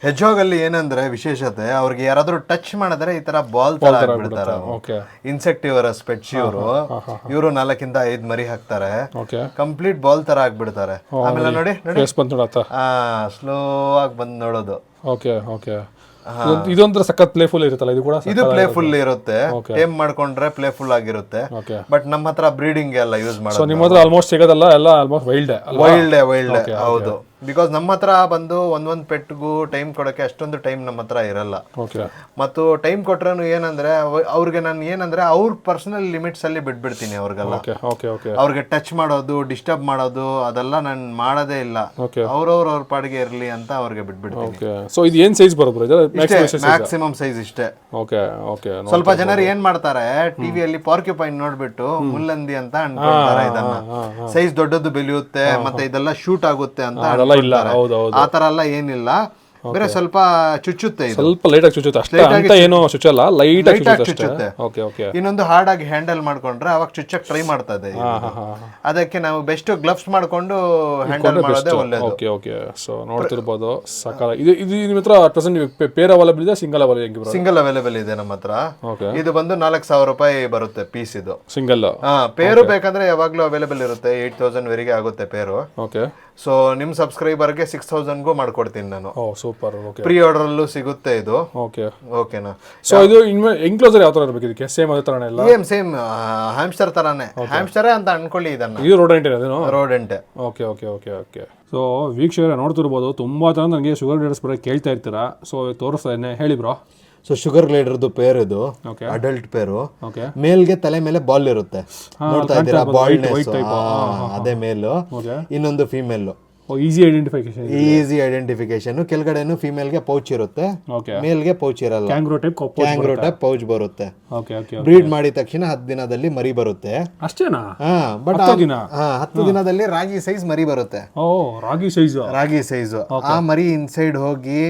ಹೆಜ್ಜಾಗಲ್ಲಿ ಏನಂದ್ರೆ ವಿಶೇಷತೆ ಅವ್ರಿಗೆ ಯಾರಾದ್ರೂ ಟಚ್ ಮಾಡಿದ್ರೆ ಈ ತರ ಬಾಲ್ ತರ ಆಗ್ಬಿಡ್ತಾರೆ. ಇನ್ಸೆಕ್ಟಿವರಸ್ ಪೆಟ್ಸ್ ಇವರು 4-5 ಮರಿ ಹಾಕ್ತಾರೆ, ಕಂಪ್ಲೀಟ್ ಬಾಲ್ ತರ ಆಗ್ಬಿಡ್ತಾರೆ. ಆಮೇಲೆ ನೋಡಿ ಸ್ಲೋ ಆಗಿ ಬಂದ್ ನೋಡೋದು. ಇದೊಂಥರ ಸಖತ್ ಪ್ಲೇಫುಲ್ ಇರುತ್ತಲ್ಲ, ಇದು ಕೂಡ ಇದು ಪ್ಲೇಫುಲ್ ಇರುತ್ತೆ, ಟೇಮ್ ಮಾಡ್ಕೊಂಡ್ರೆ ಪ್ಲೇಫುಲ್ ಆಗಿರುತ್ತೆ. ಬಟ್ ನಮ್ಮ ಹತ್ರ ಬ್ರೀಡಿಂಗ್ ಎಲ್ಲ ಯೂಸ್ ಮಾಡೋದು. ನಿಮ್ಮ ಹತ್ರ ಆಲ್ಮೋಸ್ಟ್ ಸಿಗೋದಲ್ಲ, ಎಲ್ಲ ಆಲ್ಮೋಸ್ಟ್ ವೈಲ್ಡ್. ಹೌದು, ಬಿಕಾಸ್ ನಮ್ಮ ಹತ್ರ ಬಂದು ಒಂದೊಂದ್ ಪೆಟ್ಗೂ ಟೈಮ್ ಕೊಡಕ್ಕೆ ಅಷ್ಟೊಂದು ಟೈಮ್ ನಮ್ಮ ಹತ್ರ ಇರಲ್ಲ. ಮತ್ತು ಟೈಮ್ ಕೊಟ್ರೂ ಏನಂದ್ರೆ ಅವ್ರಿಗೆ ನಾನು ಏನಂದ್ರೆ ಅವ್ರ ಪರ್ಸನಲ್ ಲಿಮಿಟ್ಸ್ ಅಲ್ಲಿ ಬಿಟ್ಬಿಡ್ತೀನಿ ಅವ್ರಿಗೆಲ್ಲ. ಅವ್ರಿಗೆ ಟಚ್ ಮಾಡೋದು, ಡಿಸ್ಟರ್ಬ್ ಮಾಡೋದು ಅದೆಲ್ಲ ನಾನು ಮಾಡೋದೇ ಇಲ್ಲ. ಅವ್ರ ಪಾಡಿಗೆ ಇರ್ಲಿ ಅಂತ ಅವ್ರಿಗೆ ಬಿಟ್ಬಿಡ್ತೀನಿ. ಸೊ ಇದು ಏನ್ ಸೈಜ್ ಬರುತ್ತೆ? ಮ್ಯಾಕ್ಸಿಮಮ್ ಸೈಜ್ ಇಷ್ಟೇ. ಸ್ವಲ್ಪ ಜನರು ಏನ್ ಮಾಡ್ತಾರೆ, ಟಿವಿಯಲ್ಲಿ ಪಾರ್ಕ್ಯುಪೈನ್ ನೋಡ್ಬಿಟ್ಟು ಮುಲ್ಲಂದಿ ಅಂತ ಅನ್ಕೊಳ್ತಾರೆ. ಇದನ್ನ ಸೈಜ್ ದೊಡ್ಡದು ಬೆಳೆಯುತ್ತೆ ಮತ್ತೆ ಇದೆಲ್ಲ ಶೂಟ್ ಆಗುತ್ತೆ ಅಂತ. ಆ ತರ ಎಲ್ಲ ಏನಿಲ್ಲ, ಬೇರೆ ಸ್ವಲ್ಪ ಚುಚ್ಚುತ್ತೆ, ಸ್ವಲ್ಪ ಲೈಟ್ ಆಗಿ ಚುಚ್ಚುತ್ತೆ ಅಷ್ಟೇ, ಅಂತ ಏನೋ ಚುಚ್ಚಲ್ಲ, ಲೈಟ್ ಆಗಿ ಚುಚ್ಚುತ್ತೆ. ಇನ್ನೊಂದು ಹಾರ್ಡ್ ಆಗಿ ಹ್ಯಾಂಡಲ್ ಮಾಡ್ಕೊಂಡ್ರೆ ಅವಾಗ ಚುಚ್ಚಕ್ ಟ್ರೈ ಮಾಡ್ತದೆ. ಅದಕ್ಕೆ ನಾವು ಬೆಸ್ಟ್ ಗ್ಲವ್ಸ್ ಮಾಡ್ಕೊಂಡು ಹ್ಯಾಂಡಲ್ ಮಾಡೋದೇ ಒಳ್ಳೇದು. ಸೊ ನೋಡ್ತಿರ್ಬೋದು ಸಕಾಲ. ಇದು ನಿಮ್ಮ ಹತ್ರ ಪ್ರೆಸೆಂಟ್ ಪೇರ್ ಅವೈಲೇಬಲ್ ಇದೆ, ಸಿಂಗಲ್ ಅವೈಲೇಬಲ್? ಸಿಂಗಲ್ ಅವೈಲೇಬಲ್ ಇದೆ ನಮ್ಮ ಹತ್ರ. ಇದು ಬಂದು 4,000 ರೂಪಾಯಿ ಬರುತ್ತೆ ಪೀಸ್. ಇದು ಸಿಂಗಲ್. ಪೇರು ಬೇಕಂದ್ರೆ ಯಾವಾಗ್ಲೂ ಅವೈಲೇಬಲ್ ಇರುತ್ತೆ, 8,000 ವರೆಗೆ ಆಗುತ್ತೆ ಪೇರು. ಸೊ ನಿಮ್ ಸಬ್ಸ್ಕ್ರೈಬರ್ಗೆ 6,000ಗೂ ಮಾಡ್ಕೊಡ್ತೀನಿ ನಾನು. ಸೂಪರ್. ಪ್ರೀ ಆರ್ಡರ್ ಅಲ್ಲೂ ಸಿಗುತ್ತೆ ಇದು. ಓಕೆನಾ? ಸೊ ಇದು ಎನ್ಕ್ಲೋಸರ್ ಯಾವ ತರ ಇರಬೇಕು ಇದಕ್ಕೆ? ಸೇಮ್ ಅದೇ ತರನೇ ಎಲ್ಲ? ಸೇಮ್ ಹ್ಯಾಮ್ಸ್ಟರ್ ತರಾನೇ, ಹ್ಯಾಮ್ಸ್ಟರೇ ಅಂತ ಅನ್ಕೊಳ್ಳಿ ಇದನ್ನ. ಇದು ರೋಡೆಂಟೆ ಅದೇನೋ? ರೋಡೆಂಟೆ. ಓಕೆ. ಸೊ ವೀಕ್ಷಕರೇ ನೋಡ್ತಿರ್ಬೋದು, ತುಂಬಾ ತರ ನನಗೆ ಶುಗರ್ ಗ್ಲೇಡರ್ಸ್ ಬರೋ ಕೇಳ್ತಾ ಇರ್ತೀರಾ. ಸೊ ತೋರಿಸ್ತಾ ಇದ್ದೇನೆ, ಹೇಳಿ ಬ್ರೋ. ಸೊ ಶುಗರ್ ಗ್ಲೈಡರ್ದು ಪೇರ್ ಇದು, ಅಡಲ್ಟ್ ಪೇರು. ಮೇಲ್ಗೆ ತಲೆ ಮೇಲೆ ಬಾಲ್ ಇರುತ್ತೆ, ನೋಡ್ತಾ ಇದ್ದೀರಾ? ಬಾಲ್ನೆಸ್ ಅದೇ ಮೇಲು, ಇನ್ನೊಂದು ಫೀಮೇಲ್. Easy identification. ಕೆಳಗಡೆನು ಫೀಮೇಲ್ ಗೆ ಪೌಚ್ ಇರುತ್ತೆ, ಮೇಲ್ ಗೆ ಪೌಚ್ ಇರಲ್ಲ. ಕ್ಯಾಂಗ್ರೋ ಟೈಪ್ ಪೌಚ್ ಬರುತ್ತೆ. ಬ್ರೀಡ್ ಮಾಡಿದ ತಕ್ಷಣ 10 ದಿನದಲ್ಲಿ ಮರಿ ಬರುತ್ತೆ. ಅಷ್ಟೇನಾ? ಬಟ್ 10 ದಿನದಲ್ಲಿ ರಾಗಿ ಸೈಜ್ ಮರಿ ಬರುತ್ತೆ. ರಾಗಿ ಸೈಜ್ ಆ ಮರಿ ಇನ್ಸೈಡ್ ಹೋಗಿ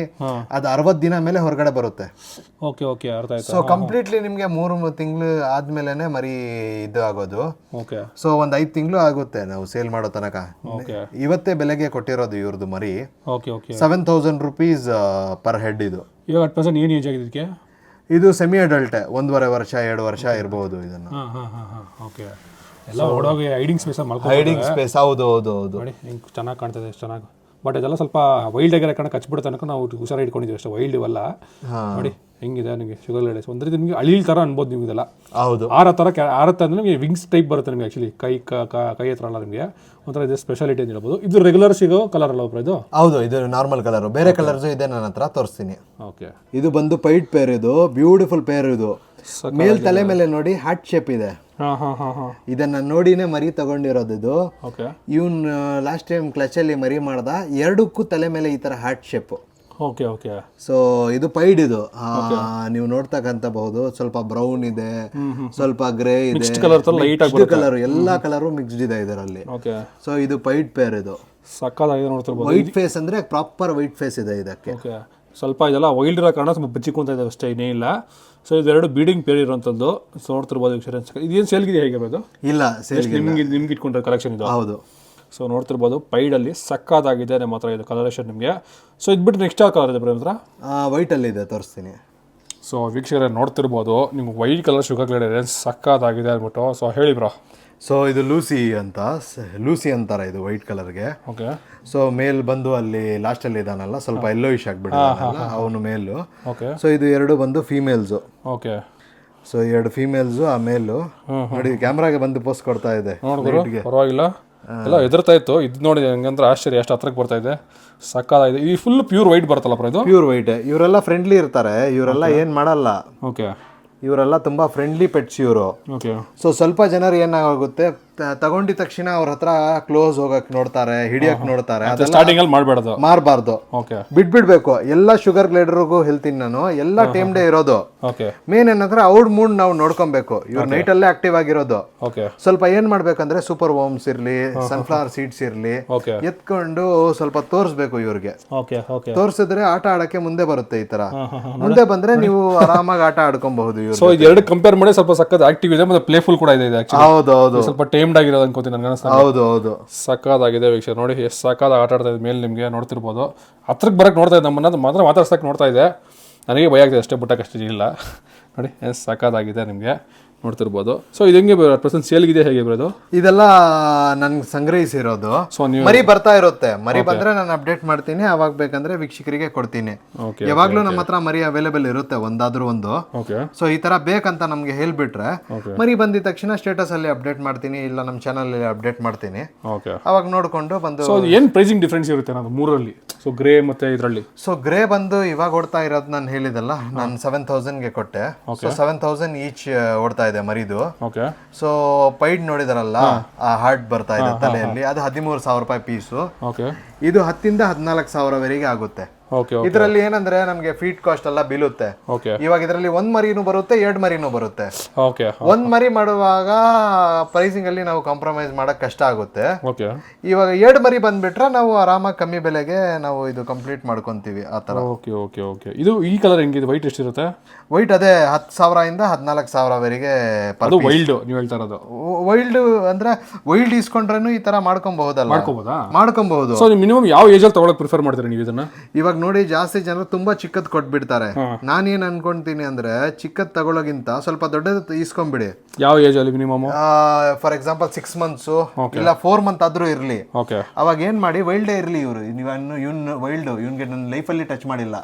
ಅದು 60 ದಿನ ಮೇಲೆ ಹೊರಗಡೆ ಬರುತ್ತೆ. ಸೊ ಕಂಪ್ಲೀಟ್ಲಿ ನಿಮ್ಗೆ 3 ತಿಂಗಳು ಆದ್ಮೇಲೆನೆ ಮರಿ ಇದು ಆಗೋದು. ಸೊ ಒಂದ್ 5 ತಿಂಗಳು ಆಗುತ್ತೆ ನಾವು ಸೇಲ್ ಮಾಡೋ ತನಕ. ಇವತ್ತೇ ಬೆಲೆಗೆ ಕೊಟ್ಟಿರೋದು ಇವ್ರದ್ದು ಮರಿ. 7,000 rupees ಪರ್ ಹೆಡ್. ಇದು ಇವಾಗ ಅಟ್ ಪ್ರೆಸೆಂಟ್ ಏನು ಏಜ್ ಆಗಿದೆ ಇದಕ್ಕೆ? ಇದು ಸೆಮಿ ಅಡಲ್ಟ್, 1.5 ವರ್ಷ 2 ವರ್ಷ ಇರಬಹುದು ಇದನ್ನ. ಎಲ್ಲ ಒಳಗೆ ಹೈಡಿಂಗ್ ಸ್ಪೇಸ್. ಹೌದು. ನೋಡಿ ಚೆನ್ನಾಗಿ ಕಾಣ್ತದೆ, ಎಷ್ಟು ಚೆನ್ನಾಗಿ. ಬಟ್ ಇದೆಲ್ಲ ಸ್ವಲ್ಪ ವೈಲ್ಡ್ ಆಗಿರೋ ಕಣ ಕಚ್ಬಿಡುತ್ತೆ ಅನ್ಕೊ ನಾವು ಹುಷಾರಾಗಿ ಇಟ್ಕೊಂಡಿದ್ದೀವಿ ಅಷ್ಟೇ. ವೈಲ್ಡ್ ಇವೆಲ್ಲ ನೋಡಿ ಹೆಂಗಿದೆ ನಿಮಗೆ ಶುಗರ್ ಗ್ಲೇಡರ್ಸ್. ಒಂದು ರೀತಿ ನಿಮಗೆ ಅಳಿಲ್ ಥರ ಅನ್ಬೋದು ನೀವು. ಇದೆಲ್ಲ ಹೌದು, ಆರತ್ತ ಅಂದರೆ ನಿಮಗೆ ವಿಂಗ್ಸ್ ಟೈಪ್ ಬರುತ್ತೆ ನಿಮಗೆ. ಆ್ಯಕ್ಚುಲಿ ಕೈ ಹತ್ರ ಅಲ್ಲ ನಿಮಗೆ, ಒಂಥರ ಇದು ಸ್ಪೆಷಾಲಿಟಿ ಅಂತ ಹೇಳ್ಬೋದು. ಇದು ರೆಗ್ಯುಲರ್ ಸಿಗೋ ಕಲರ್ ಅಲ್ಲ ಒಬ್ಬರು? ಇದು ಹೌದು, ಇದು ನಾರ್ಮಲ್ ಕಲರ್. ಬೇರೆ ಕಲರ್ಸ್ ಇದೆ ನನ್ನ ಹತ್ರ, ತೋರಿಸ್ತೀನಿ. ಇದು ಬಂದು ಪೈಟ್ ಪೇರ್. ಇದು ಬ್ಯೂಟಿಫುಲ್ ಪೇರ್. ಇದು ಮೇಲ್ ತಲೆ ಮೇಲೆ ನೋಡಿ ಹಾರ್ಟ್ ಶೇಪ್ ಇದೆ. ಇದನ್ನ ನೋಡಿನೇ ಮರಿ ತಗೊಂಡಿರೋದು. ಇದು ಇವನ್ ಲಾಸ್ಟ್ ಟೈಮ್ ಕ್ಲಚ್ ಅಲ್ಲಿ ಮರಿ ಮಾಡ್ದ, 2ಕ್ಕೂ ತಲೆ ಮೇಲೆ ಈ ತರ ಹಾರ್ಟ್ ಶೇಪ್. ಸೊ ಇದು ಪೈಡ್. ಇದು ನೀವು ನೋಡ್ತಕ್ಕಂತಬಹುದು. ಸ್ವಲ್ಪ ಬ್ರೌನ್ ಇದೆ, ಸ್ವಲ್ಪ ಗ್ರೇ ಇದೆ, ಕಲರ್ ಎಲ್ಲಾ ಕಲರು ಮಿಕ್ಸ್ಡ್ ಇದೆ ಇದರಲ್ಲಿ. ಸೊ ಇದು ಪೈಡ್ ಪೇರ್. ಇದು ವೈಟ್ ಫೇಸ್ ಅಂದ್ರೆ ಪ್ರಾಪರ್ ವೈಟ್ ಫೇಸ್ ಇದೆ ಇದಕ್ಕೆ. ಸ್ವಲ್ಪ ಇದೆಲ್ಲ ವೈಲ್ಡ್ ಇರೋ ಕಾರಣ ಸ್ವಲ್ಪ ಬಚ್ಚಿಕೊಂತ ಇದೆ ಅಷ್ಟೇ, ಇನ್ನೇನಿಲ್ಲ. ಸೊ ಇದೆರಡು ಬೀಡಿಂಗ್ ಪೇರ್ ಇರೋಂಥದ್ದು. ಸೊ ನೋಡ್ತಿರ್ಬೋದು ಇನ್ಶೂರೆನ್ಸ್. ಇದೇನು ಸೇಲ್ಗಿದೆ ಹೇಗೆ ಅದು? ಇಲ್ಲ, ನಿಮ್ಗೆ ಇಟ್ಕೊಂಡ್ರೆ ಕಲೆಕ್ಷನ್ ಇದು. ಹೌದು. ಸೊ ನೋಡ್ತಿರ್ಬೋದು ಪೈಡಲ್ಲಿ ಸಕ್ಕತ್ತಾಗಿದೆ ನಮ್ಮ ಹತ್ರ ಇದು ಕಲರೇಷನ್ ನಿಮಗೆ. ಸೊ ಇದು ಬಿಟ್ಟು ನೆಕ್ಸ್ಟ್ ಯಾವ ಕಲರ್ ಇದೆ ಬ್ರೋ ಹತ್ರ? ವೈಟಲ್ಲಿ ಇದೆ, ತೋರಿಸ್ತೀನಿ. ಸೊ ವೀಕ್ಷಕರೇ ನೋಡ್ತಿರ್ಬೋದು, ನಿಮ್ಗೆ ವೈಟ್ ಕಲರ್ ಶುಗರ್ ಗ್ಲೇಡರ್ ಸಕ್ಕತ್ತಾಗಿದೆ ಅಂದ್ಬಿಟ್ಟು. ಸೊ ಹೇಳಿ ಬ್ರೋ. ಸೊ ಇದು ಲೂಸಿ ಅಂತಾರೆ ಇದು ವೈಟ್ ಕಲರ್ಗೆ. ಸೊ ಮೇಲ್ ಬಂದು ಅಲ್ಲಿ ಲಾಸ್ಟ್ ಅಲ್ಲಿ ಇದಾನಲ್ಲ, ಸ್ವಲ್ಪ ಎಲ್ಲೋಯಿಶ್ ಆಗ್ಬಿಟ್ಟಿದಾನಲ್ಲ ಅವನು ಮೇಲು. ಸೊ ಇದು 2 ಬಂದು ಫೀಮೇಲ್ಸ್. ಸೊ 2 ಫೀಮೇಲ್ಸ್, ಆ ಮೇಲು ನೋಡಿ ಕ್ಯಾಮ್ರಾಗೆ ಬಂದು ಪೋಸ್ಟ್ ಕೊಡ್ತಾ ಇದೆ. ಪರವಾಗಿಲ್ಲ, ಎಲ್ಲ ಎದುರ್ತಾ ಇತ್ತು. ಇದು ನೋಡಿ ಹಂಗಂದ್ರೆ ಆಶ್ಚರ್ಯ, ಎಷ್ಟು ಹತ್ರಕ್ಕೆ ಬರ್ತಾ ಇದೆ. ಸಕ್ಕತ್ತಾಗಿದೆ. ಈ ಫುಲ್ ಪ್ಯೂರ್ ವೈಟ್ ಬರ್ತಲ್ಲ ಇದು? Pure white. ಇವರೆಲ್ಲ ಫ್ರೆಂಡ್ಲಿ ಇರ್ತಾರೆ, ಇವರೆಲ್ಲ ಏನ್ ಮಾಡಲ್ಲ. ಇವರೆಲ್ಲ ತುಂಬಾ ಫ್ರೆಂಡ್ಲಿ ಪೆಟ್ಸ್ ಇವರು. ಸೊ ಸ್ವಲ್ಪ ಜನರು ಏನಾಗುತ್ತೆ, ತಗೊಂಡಿದ ತಕ್ಷಣ ಅವ್ರ ಹತ್ರ ಕ್ಲೋಸ್ ಹೋಗಕ್ ನೋಡ್ತಾರೆ, ಹಿಡಿಯಕ್ ನೋಡ್ತಾರೆ. ಸ್ಟಾರ್ಟಿಂಗ್ ಅಲ್ಲಿ ಮಾಡಬಾರ್ದು, ಬಿಡ್ಬಿಡ್ಬೇಕು. ಎಲ್ಲ ಶುಗರ್ ಗ್ಲೇಡರ್ಗೂ ಹೇಳ್ತೀನಿ ನಾನು, ಎಲ್ಲ ಟೈಮ್ ಡೇ ಇರೋದು. ಮೇನ್ ಏನಂದ್ರೆ ಅವ್ರ ಮೂಡ್ ನಾವು ನೋಡ್ಕೊಬೇಕು. ಇವ್ರು ನೈಟ್ ಅಲ್ಲೇ ಆಕ್ಟಿವ್ ಆಗಿರೋದು. ಸ್ವಲ್ಪ ಏನ್ ಮಾಡ್ಬೇಕಂದ್ರೆ ಸೂಪರ್ ವಾಮ್ಸ್ ಇರ್ಲಿ, ಸನ್ಫ್ಲವರ್ ಸೀಡ್ಸ್ ಇರ್ಲಿ, ಎತ್ಕೊಂಡು ಸ್ವಲ್ಪ ತೋರಿಸ್ಬೇಕು ಇವ್ರಿಗೆ. ತೋರ್ಸಿದ್ರೆ ಆಟ ಆಡಕ್ಕೆ ಮುಂದೆ ಬರುತ್ತೆ. ಈ ತರ ಮುಂದೆ ಬಂದ್ರೆ ನೀವು ಆರಾಮಾಗಿ ಆಟ ಆಡ್ಕೊಬಹುದು. ಸೊ ಇದು ಎರಡು ಕಂಪೇರ್ ಮಾಡಿ ಸ್ವಲ್ಪ ಸಖತ್ ಆಕ್ಟಿವ್ ಇದೆ, ಮತ್ತೆ ಪ್ಲೇಫುಲ್ ಕೂಡ ಇದೆ. ಹೌದು, ಸ್ವಲ್ಪ ಟೈಮ್ ಟೈಮ್ಡ್ ಆಗಿರೋದು ಅನ್ಕೋತೀನಿ ನನಗೆ ಅನಿಸ್ತಾ. ಹೌದು ಹೌದು, ಸಕ್ಕದಾಗಿದೆ ವೀಕ್ಷಕ. ನೋಡಿ ಎಷ್ಟು ಸಕ್ಕದ ಆಟ ಆಡ್ತಾ ಇದೆ ಮೇಲೆ, ನಿಮಗೆ ನೋಡ್ತಿರ್ಬೋದು. ಹತ್ರಕ್ಕೆ ಬರೋಕ್ಕೆ ನೋಡ್ತಾ ಇದೆ, ನಮ್ಮನ್ನ ಮಾತ್ರ ಮಾತಾಡ್ಸಕ್ಕೆ ನೋಡ್ತಾ ಇದೆ. ನನಗೆ ಭಯ ಆಗ್ತದೆ ಅಷ್ಟೇ, ಬುಟ್ಟಕ್ಕಷ್ಟೇ ಇಲ್ಲ. ನೋಡಿ ಎಷ್ಟು ಸಕ್ಕದಾಗಿದೆ, ನಿಮಗೆ ನೋಡ್ತಿರ್ಬೋದು. ಸೊ ಇದು ಹೆಂಗೆ ಪ್ರೆಸೆಂಟ್ ಸೇಲ್ಗಿದೆ, ಹೇಗೆ ಬರೋದು? ಇದೆಲ್ಲ ನನ್ಗೆ ಸಂಗ್ರಹಿಸಿರೋದು. ಸೊ ನೀವು ಮರಿ ಬರ್ತಾ ಇರುತ್ತೆ, ಮರಿ ಬಂದ್ರೆ ನಾನು ಅಪ್ಡೇಟ್ ಮಾಡ್ತೀನಿ, ಅವಾಗ ಬೇಕಂದ್ರೆ ವೀಕ್ಷಕರಿಗೆ ಕೊಡ್ತೀನಿ. ಯಾವಾಗ್ಲೂ ನಮ್ಮ ಹತ್ರ ಮರಿ ಅವೈಲೇಬಲ್ ಇರುತ್ತೆ, ಒಂದಾದ್ರೂ ಒಂದು. ಓಕೆ. ಸೊ ಈ ತರ ಬೇಕಂತ ನಮ್ಗೆ ಹೇಳ್ಬಿಟ್ರೆ ಮರಿ ಬಂದಿದ ತಕ್ಷಣ ಸ್ಟೇಟಸ್ ಅಲ್ಲಿ ಅಪ್ಡೇಟ್ ಮಾಡ್ತೀನಿ, ಇಲ್ಲ ನಮ್ಮ ಚಾನಲ್ ಅಲ್ಲಿ ಅಪ್ಡೇಟ್ ಮಾಡ್ತೀನಿ. ಓಕೆ. ಅವಾಗ ನೋಡ್ಕೊಂಡು ಬಂದು. ಸೊ ಏನು ಪ್ರೈಸಿಂಗ್ ಡಿಫ್ರೆನ್ಸ್ ಇರುತ್ತೆ ನಾನು ಮೂರಲ್ಲಿ? ಸೊ ಗ್ರೇ ಮತ್ತೆ ಇದರಲ್ಲಿ. ಸೊ ಗ್ರೇ ಬಂದು ಇವಾಗ ಓಡ್ತಾ ಇರೋದು ನಾನು ಹೇಳಿದಲ್ಲ, ನಾನು 7,000ಗೆ ಕೊಟ್ಟೆ. ಸೊ 7,000 ಈಚ್ ಓಡ್ತಾ ಇದೆ ಮರಿದು. ಓಕೆ. ಸೊ ಪೈಡ್ ನೋಡಿದಾರಲ್ಲ, ಆ ಹಾರ್ಟ್ ಬರ್ತಾ ಇದೆ ತಲೆಯಲ್ಲಿ, ಅದು 13,000 ರೂಪಾಯಿ ಪೀಸು. ಓಕೆ. ಇದು 10,000 ಇಂದ 14,000ವರೆಗೆ ಆಗುತ್ತೆ. ಓಕೆ. ಇದರಲ್ಲಿ ಏನಂದ್ರೆ ನಮ್ಗೆ ಫೀಡ್ ಕಾಸ್ಟ್ ಎಲ್ಲ ಬೀಳುತ್ತೆ. ಓಕೆ. ಇವಾಗ ಇದರಲ್ಲಿ 1 ಮರಿನೂ ಬರುತ್ತೆ, 2 ಮರಿನೂ ಬರುತ್ತೆ. ಓಕೆ. 1 ಮರಿ ಮಾಡುವಾಗ ಪ್ರೈಸಿಂಗ್ ಅಲ್ಲಿ ನಾವು ಕಾಂಪ್ರಮೈಸ್ ಮಾಡಕ್ ಕಷ್ಟ ಆಗುತ್ತೆ. ಓಕೆ. ಇವಾಗ 2 ಮರಿ ಬಂದ್ಬಿಟ್ರೆ ನಾವು ಆರಾಮಾಗಿ ಕಮ್ಮಿ ಬೆಲೆಗೆ ನಾವು ಇದು ಕಂಪ್ಲೀಟ್ ಮಾಡ್ಕೊಂತೀವಿ ಆ ತರ. Okay okay okay. ಇದು ಈ ಕಲರ್ ಹೆಂಗಿದೆ? ವೈಟ್ ಎಷ್ಟಿರುತ್ತೆ? ವೈಟ್ ಅದೇ 10,000 ಇಂದ 14,000ವರೆಗೆ. ಅದು ವೈಲ್ಡ್ ನೀವು ಹೇಳ್ತಾ ಇರೋದು? ವೈಲ್ಡ್ ಅಂದ್ರೆ ವೈಲ್ಡ್ ಇಸ್ಕೊಂಡ್ರೇನು ಈ ತರ ಮಾಡ್ಕೊಬಹುದಲ್ಲ? ಮಾಡ್ಕೊಬಹುದು. ಸೊ ನೀವು ಮಿನಿಮಮ್ ಯಾವ ಏಜ್ ಅಲ್ಲಿ ತಗೊಳಕ್ ಪ್ರಿಫರ್ ಮಾಡ್ತೀರಾ ನೀವು ಇದನ್ನ? ಇವಾಗ ನೋಡಿ, ಜಾಸ್ತಿ ಜನರು ತುಂಬಾ ಚಿಕ್ಕದ್ ಕೊಟ್ಬಿಡ್ತಾರೆ. ನಾನೇನ್ ಅನ್ಕೊಂತೀನಿ ಅಂದ್ರೆ, ಚಿಕ್ಕದ್ ತಗೊಳ್ಳೋಗಿಂತ ಸ್ವಲ್ಪ ದೊಡ್ಡದು ಇಸ್ಕೊಂಡ್ಬಿಡಿ. ಯಾವ ಏಜ್ ಅಲ್ಲಿ ಮಿನಿಮಮ್? ಫಾರ್ ಎಕ್ಸಾಂಪಲ್ 6 months ಇಲ್ಲ 4 months ಆದ್ರೂ ಇರ್ಲಿ. ಓಕೆ. ಅವಾಗ ಏನ್ ಮಾಡಿ, ವೈಲ್ಡೇ ಇರ್ಲಿ. ಇವ್ರು ಇವ್ನು ವೈಲ್ಡ್, ಇವ್ನಿಗೆ ನನ್ನ ಲೈಫಲ್ಲಿ ಟಚ್ ಮಾಡಿಲ್ಲ,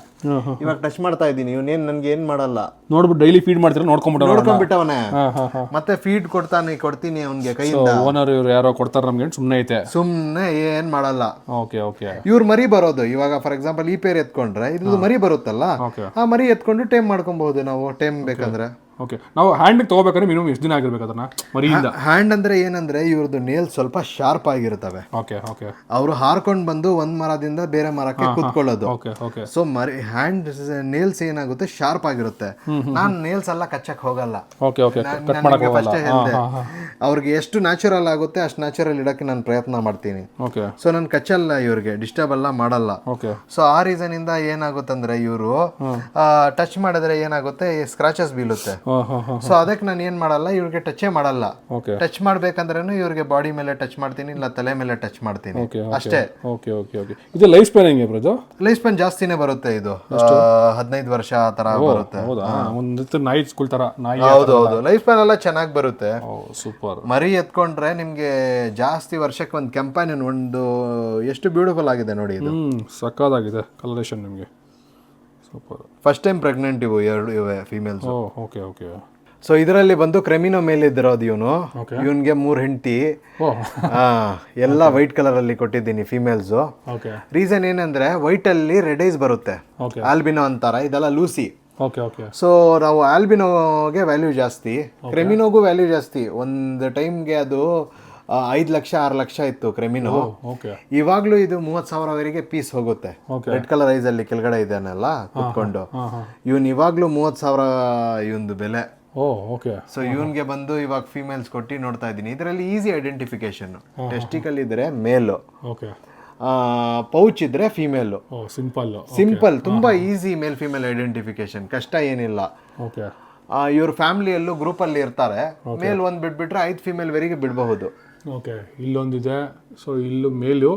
ಇವಾಗ ಟಚ್ ಮಾಡ್ತಾ ಇದ್ದೀನಿ. ಇವನೇನ್ ನನ್ಗೆ ಏನ್ ಮಾಡಲ್ಲ, ನೋಡ್ಬಿಟ್ಟು ಡೈಲಿ ಫೀಡ್ ಮಾಡ್ತೀರಾ? ನೋಡ್ಕೊಂಡ್ಬಿಟ್ಟವನೇ. ಮತ್ತೆ ಫೀಡ್ ಕೊಡ್ತೀನಿ ಅವ್ನಿಗೆ ಕೈಯಿಂದ. ಓನರ್ ಇವ್ರು ಯಾರೋ ಕೊಡ್ತಾರೆ ನಮ್ಗೆ, ಸುಮ್ಮನೆ ಐತೆ, ಸುಮ್ನೆ ಏನ್ ಮಾಡಲ್ಲ. Okay okay. ಇವ್ರ ಮರಿ ಬರೋದು ಇವಾಗ ಫಾರ್ ಎಕ್ಸಾಂಪಲ್ ಈ ಪೇರ್ ಎತ್ಕೊಂಡ್ರೆ ಇದು ಮರಿ ಬರುತ್ತಲ್ಲ, ಆ ಮರಿ ಎತ್ಕೊಂಡು ಟೈಮ್ ಮಾಡ್ಕೊಬಹುದು ನಾವು, ಟೈಮ್ ಬೇಕಂದ್ರೆ. ಓಕೆ. ನಾವು ಹ್ಯಾಂಡಿಗೆ ತಗೋಬೇಕಾದ್ರೆ ಮಿನಿಮಮ್ ಎಷ್ಟು ದಿನ ಆಗಿರ್ಬೇಕು ಅದನ್ನ ಮರಿಯಿಂದ? ಹ್ಯಾಂಡ್ ಅಂದ್ರೆ ಏನಂದ್ರೆ ಇವ್ರದ್ದು ನೇಲ್ ಸ್ವಲ್ಪ ಶಾರ್ಪ್ ಆಗಿರ್ತವೆ. Okay okay. ಅವರು ಹಾರ್ಕೊಂಡ್ ಬಂದು ಒಂದ್ ಮರದಿಂದ ಬೇರೆ ಮರಕ್ಕೆ ಕುತ್ಕೊಳ್ಳೋದು. Okay okay. ಸೊ ಮರಿ ಹ್ಯಾಂಡ್ ನೇಲ್ಸ್ ಏನಾಗುತ್ತೆ, ಶಾರ್ಪ್ ಆಗಿರುತ್ತೆ. ನಾನು ನೇಲ್ಸ್ ಎಲ್ಲ ಕಚ್ಚಕ್ ಹೋಗಲ್ಲ. Okay okay. ಕಟ್ ಮಾಡಕ್ಕೆ ಫಸ್ಟ್ ಹೇಳ್ದೆ, ಅವ್ರಿಗೆ ಎಷ್ಟು ನ್ಯಾಚುರಲ್ ಆಗುತ್ತೆ ಅಷ್ಟು ನ್ಯಾಚುರಲ್ ಇಡಕ್ಕೆ ನಾನು ಪ್ರಯತ್ನ ಮಾಡ್ತೀನಿ. ಓಕೆ. ಸೊ ನಾನು ಕಚ್ಚಲ್ಲ, ಇವ್ರಿಗೆ ಡಿಸ್ಟರ್ಬ್ ಎಲ್ಲ ಮಾಡಲ್ಲ. ಓಕೆ. ಸೊ ಆ ರೀಸನ್ ಇಂದ ಏನಾಗುತ್ತಂದ್ರೆ, ಇವರು ಟಚ್ ಮಾಡಿದ್ರೆ ಏನಾಗುತ್ತೆ, ಸ್ಕ್ರಾಚಸ್ ಬೀಳುತ್ತೆ. ಸೊ ಅದಕ್ಕೆ ನಾನು ಏನ್ ಮಾಡಲ್ಲ, ಇವ್ರಿಗೆ ಟಚೇ ಮಾಡಲ್ಲ. ಟಚ್ ಮಾಡ್ಬೇಕಂದ್ರೇನು ಇವ್ರಿಗೆ ಬಾಡಿ ಮೇಲೆ ಟಚ್ ಮಾಡ್ತೀನಿ, ಇಲ್ಲ ತಲೆ ಮೇಲೆ ಟಚ್ ಮಾಡ್ತೀನಿ ಅಷ್ಟೇ. Okay okay okay. ಇದು ಲೈಫ್ ಸ್ಪ್ಯಾನ್ ಹೆಂಗೆ ಬ್ರೋ? ಲೈಫ್ ಸ್ಪ್ಯಾನ್ ಜಾಸ್ತಿನೇ ಬರುತ್ತೆ, ಇದು 15 ವರ್ಷ ಆ ತರ ಬರುತ್ತೆ. ಹೌದಾ? ಒಂದು ನಾಯಿ ಸ್ಕೂಲ್ ತರ ನಾಯಿ. ಹೌದು ಹೌದು, ಲೈಫ್ ಸ್ಪ್ಯಾನ್ ಎಲ್ಲ ಚೆನ್ನಾಗಿ ಬರುತ್ತೆ. ಸೂಪರ್. ಮರಿ ಎತ್ಕೊಂಡ್ರೆ ನಿಮ್ಗೆ ಜಾಸ್ತಿ ವರ್ಷಕ್ಕೆ ಒಂದು ಕಂಪ್ಯಾನಿಯನ್, ಒಂದು ಎಷ್ಟು ಬ್ಯೂಟಿಫುಲ್ ಆಗಿದೆ ನೋಡಿ ಇದು. ಸಕ್ಕದಾಗಿದೆ ಕಲರೇಷನ್ ನಿಮಗೆ. ಸೂಪರ್. ಫಸ್ಟ್ ಟೈಮ್ ಪ್ರೆಗ್ನೆಂಟ್ ಇವು 2 ಇವೆ ಫೀಮೇಲ್ಸ್. Okay okay. ಸೊ ಇದರಲ್ಲಿ ಬಂದು ಕ್ರೆಮಿನೋ ಮೇಲೆ ಇದ್ದಿರೋದು ಇವನು. ಇವನ್ಗೆ 3 ಹೆಂಡತಿ, ಎಲ್ಲ ವೈಟ್ ಕಲರ್ ಅಲ್ಲಿ ಕೊಟ್ಟಿದ್ದೀನಿ ಫಿಮೇಲ್ಸ್. ರೀಸನ್ ಏನಂದ್ರೆ ವೈಟ್ ಅಲ್ಲಿ ರೆಡ್ ಐಸ್ ಬರುತ್ತೆ, ಆಲ್ಬಿನೋ ಅಂತಾರ, ಇದೆಲ್ಲ ಲೂಸಿ. ಸೊ ನಾವು ಆಲ್ಬಿನೋಗೆ ವ್ಯಾಲ್ಯೂ ಜಾಸ್ತಿ, ಕ್ರೆಮಿನೋಗೂ ವ್ಯಾಲ್ಯೂ ಜಾಸ್ತಿ. ಒಂದು ಟೈಮ್ಗೆ ಅದು 5 ಲಕ್ಷ 6 ಲಕ್ಷ ಇತ್ತು ಕ್ರೆಮಿನೋ. ಇವಾಗ್ಲೂ ಇದು 30,000ವರೆಗೆ ಪೀಸ್ ಹೋಗುತ್ತೆ. ರೆಡ್ ಕಲರ್ ಐಸ್ ಅಲ್ಲಿ ಕೆಳಗಡೆ ಇದನ್ನೆಲ್ಲ ಕುತ್ಕೊಂಡು ಇವನ್ ಇವಾಗ್ಲೂ 30,000 ಇವಂದು ಬೆಲೆ. ಸೊ ಇವನ್ಗೆ ಬಂದು ಇವಾಗ ಫಿಮೇಲ್ಸ್ ಕೊಟ್ಟು ನೋಡ್ತಾ ಇದ್ದೀನಿ. ಇದರಲ್ಲಿ ಈಸಿ ಐಡೆಂಟಿಫಿಕೇಶನ್, ಟೆಸ್ಟಿಕಲ್ ಇದ್ರೆ ಮೇಲು, ಪೌಚ್ ಇದ್ರೆ ಫಿಮೇಲು. ಸಿಂಪಲ್, ತುಂಬಾ ಈಸಿ ಮೇಲ್ ಫಿಮೇಲ್ ಐಡೆಂಟಿಫಿಕೇಶನ್, ಕಷ್ಟ ಏನಿಲ್ಲ. ಇವ್ರ ಫ್ಯಾಮಿಲಿಯಲ್ಲೂ ಗ್ರೂಪ್ ಅಲ್ಲಿ ಇರ್ತಾರೆ, ಮೇಲ್ ಒಂದ್ ಬಿಟ್ಬಿಟ್ರೆ 5 ಫಿಮೇಲ್ ವರೆಗೆ ಬಿಡಬಹುದು. ಇಲ್ಲೊಂದಿದೆ. ಸೊ ಇಲ್ಲೂ ಮೇಲು,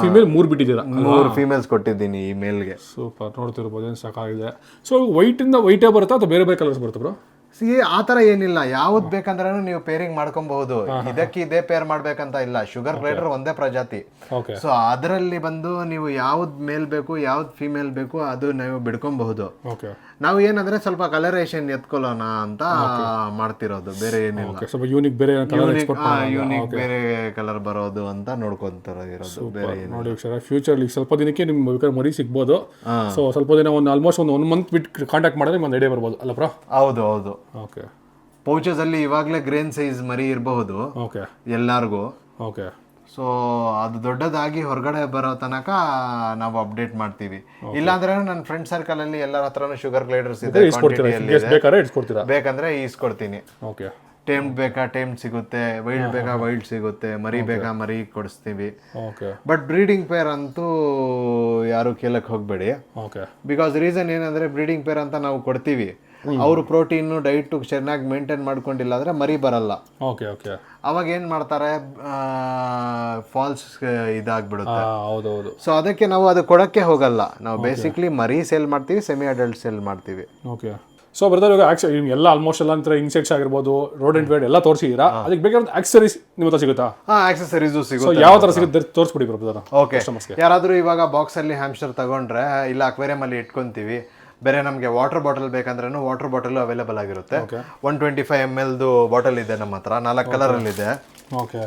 ಫಿಮೇಲ್ 3 ಬಿಟ್ಟಿದ್ದೀರಾ? 3 ಫಿಮೇಲ್ಸ್ ಕೊಟ್ಟಿದ್ದೀನಿ ಈ ಮೇಲ್ಗೆ. ಸೂಪರ್. ನೋಡ್ತಿರ್ಬೋದು, ಏನು ಸಾಕಾಗಿದೆ. ಸೊ ವೈಟ್ ಇಂದ ವೈಟೇ ಬರುತ್ತಾ ಅಥವಾ ಬೇರೆ ಬೇರೆ ಕಲರ್ಸ್ ಬರುತ್ತೆ ಬ್ರೋ? ಆ ತರ ಏನಿಲ್ಲ, ಯಾವ್ದು ಬೇಕಂದ್ರೂ ನೀವು ಪೇರಿಂಗ್ ಮಾಡ್ಕೊಬಹುದು. ಇದಕ್ಕೆ ಇದೇ ಪೇರ್ ಮಾಡ್ಬೇಕಂತ ಇಲ್ಲ. ಶುಗರ್ ಗ್ಲೈಡರ್ ಒಂದೇ ಪ್ರಜಾತಿ. ಸೊ ಅದರಲ್ಲಿ ಬಂದು ನೀವು ಯಾವ್ದು ಮೇಲ್ ಬೇಕು ಯಾವ್ದು ಫಿಮೇಲ್ ಬೇಕು ಅದು ನೀವು ಬಿಡ್ಕೊಬಹುದು. ನಾವು ಏನಂದ್ರೆ ಸ್ವಲ್ಪ ಕಲರೇಷನ್ ಎತ್ಕೊಳ್ಳೋಣ ಅಂತ ಮಾಡ್ತಿರೋದು, ಬೇರೆ ಏನಿಲ್ಲ. ಯೂನಿಕ್ ಬೇರೆ ಕಲರ್ ಬರೋದು ಅಂತ ನೋಡ್ಕೊಂತಿರೋದು, ಬೇರೆ ನೋಡಿ. ಫ್ಯೂಚರ್ ಸ್ವಲ್ಪ ದಿನಕ್ಕೆ ನಿಮ್ಗೆ ಮರಿ ಸಿಗ್ಬೋದು. ಸೊ ಸ್ವಲ್ಪ ದಿನ ಆಲ್ಮೋಸ್ಟ್ ಒಂದು 1 ಮಂತ್ ಬಿಟ್ಟು ಕಾಂಟ್ಯಾಕ್ಟ್ ಮಾಡಿದ್ರೆ ನಿಮ್ಗೆ ಒಂದು ಐಡಿಯಾ ಬರ್ಬೋದು ಅಲ್ಲ ಬ್ರೋ? ಹೌದು ಹೌದು. ಪೌಚಸ್ ಅಲ್ಲಿ ಇವಾಗಲೇ ಗ್ರೇನ್ ಸೈಜ್ ಮರಿ ಇರಬಹುದು ಎಲ್ಲಾರ್ಗು. ಸೊ ಅದು ದೊಡ್ಡದಾಗಿ ಹೊರಗಡೆ ಬರೋ ತನಕ ನಾವು ಅಪ್ಡೇಟ್ ಮಾಡ್ತೀವಿ. ಇಲ್ಲಾಂದ್ರೆ ನನ್ನ ಫ್ರೆಂಡ್ ಸರ್ಕಲ್ ಅಲ್ಲಿ ಎಲ್ಲರ ಹತ್ರನೂ ಶುಗರ್ ಗ್ಲೈಡರ್ಸ್ ಇದೆ, ಬೇಕಂದ್ರೆ ಈಸ್ಕೊಡ್ತೀನಿ. ಟೇಮ್ಡ್ ಬೇಕಾ ಟೇಮ್ಡ್ ಸಿಗುತ್ತೆ, ವೈಲ್ಡ್ ಬೇಕಾ ವೈಲ್ಡ್ ಸಿಗುತ್ತೆ, ಮರಿ ಬೇಕಾ ಮರಿ ಕೊಡಿಸ್ತೀವಿ. ಬಟ್ ಬ್ರೀಡಿಂಗ್ ಪೇರ್ ಅಂತೂ ಯಾರು ಕೇಳಕ್ ಹೋಗ್ಬೇಡಿ. ಬಿಕಾಸ್ ರೀಸನ್ ಏನಂದ್ರೆ ಬ್ರೀಡಿಂಗ್ ಪೇರ್ ಅಂತ ನಾವು ಕೊಡ್ತೀವಿ, ಅವರು ಪ್ರೋಟೀನು ಡೈಟು ಚೆನ್ನಾಗಿ ಮೇಂಟೈನ್ ಮಾಡ್ಕೊಂಡಿಲ್ಲ ಅಂದರೆ ಮರಿ ಬರಲ್ಲ. Okay okay. ಅವಾಗ ಏನು ಮಾಡ್ತಾರೆ, ಫಾಲ್ಸ್ ಇದಾಗ್ಬಿಡುತ್ತೆ. ಹೌದೌದು. ಸೊ ಅದಕ್ಕೆ ನಾವು ಅದು ಕೊಡೋಕ್ಕೆ ಹೋಗಲ್ಲ. ನಾವು ಬೇಸಿಕ್ಲಿ ಮರಿ ಸೇಲ್ ಮಾಡ್ತೀವಿ, ಸೆಮಿ ಅಡಲ್ಟ್ ಸೇಲ್ ಮಾಡ್ತೀವಿ. ಓಕೆ. ಸೊ ಬ್ರದರ್, ಇವಾಗ ಎಲ್ಲ ಆಲ್ಮೋಸ್ಟ್ ಎಲ್ಲ ಅಂತ ಇನ್ಸೆಕ್ಟ್ಸ್ ಆಗಿರ್ಬೋದು, ರೋಡೆಂಟ್ ವೇಡ್ ಎಲ್ಲ ತೋರಿಸಿದ್ದೀರಾ. ಅದಕ್ಕೆ ಬೇಕಾದ ಆಕ್ಸೆಸರೀಸ್ ನಿಮ್ಮ ಹತ್ರ ಸಿಗುತ್ತಾ? ಆಕ್ಸೆಸರೀಸು ಸಿಗುತ್ತೆ. ಯಾವ ಥರ ಸಿಗುತ್ತೆ ತೋರಿಸ್ಬಿಡಿ ಬ್ರದರ್. ಓಕೆ. ಯಾರಾದರೂ ಇವಾಗ ಬಾಕ್ಸಲ್ಲಿ ಹ್ಯಾಮ್ಸ್ಟರ್ ತಗೊಂಡ್ರೆ, ಇಲ್ಲ ಅಕ್ವೇರಿಯಂ ಅಲ್ಲಿ ಇಟ್ಕೊಂತೀವಿ, ಬೇರೆ ನಮಗೆ ವಾಟರ್ ಬಾಟಲ್ ಬೇಕಂದ್ರೂ ವಾಟರ್ ಬಾಟಲ್ ಅವೈಲೇಬಲ್ ಆಗಿರುತ್ತೆ. 125 ml ಬಾಟಲ್ ಇದೆ ನಮ್ಮ ಹತ್ರ, 4 ಕಲರಲ್ಲಿ ಇದೆ. ಓಕೆ.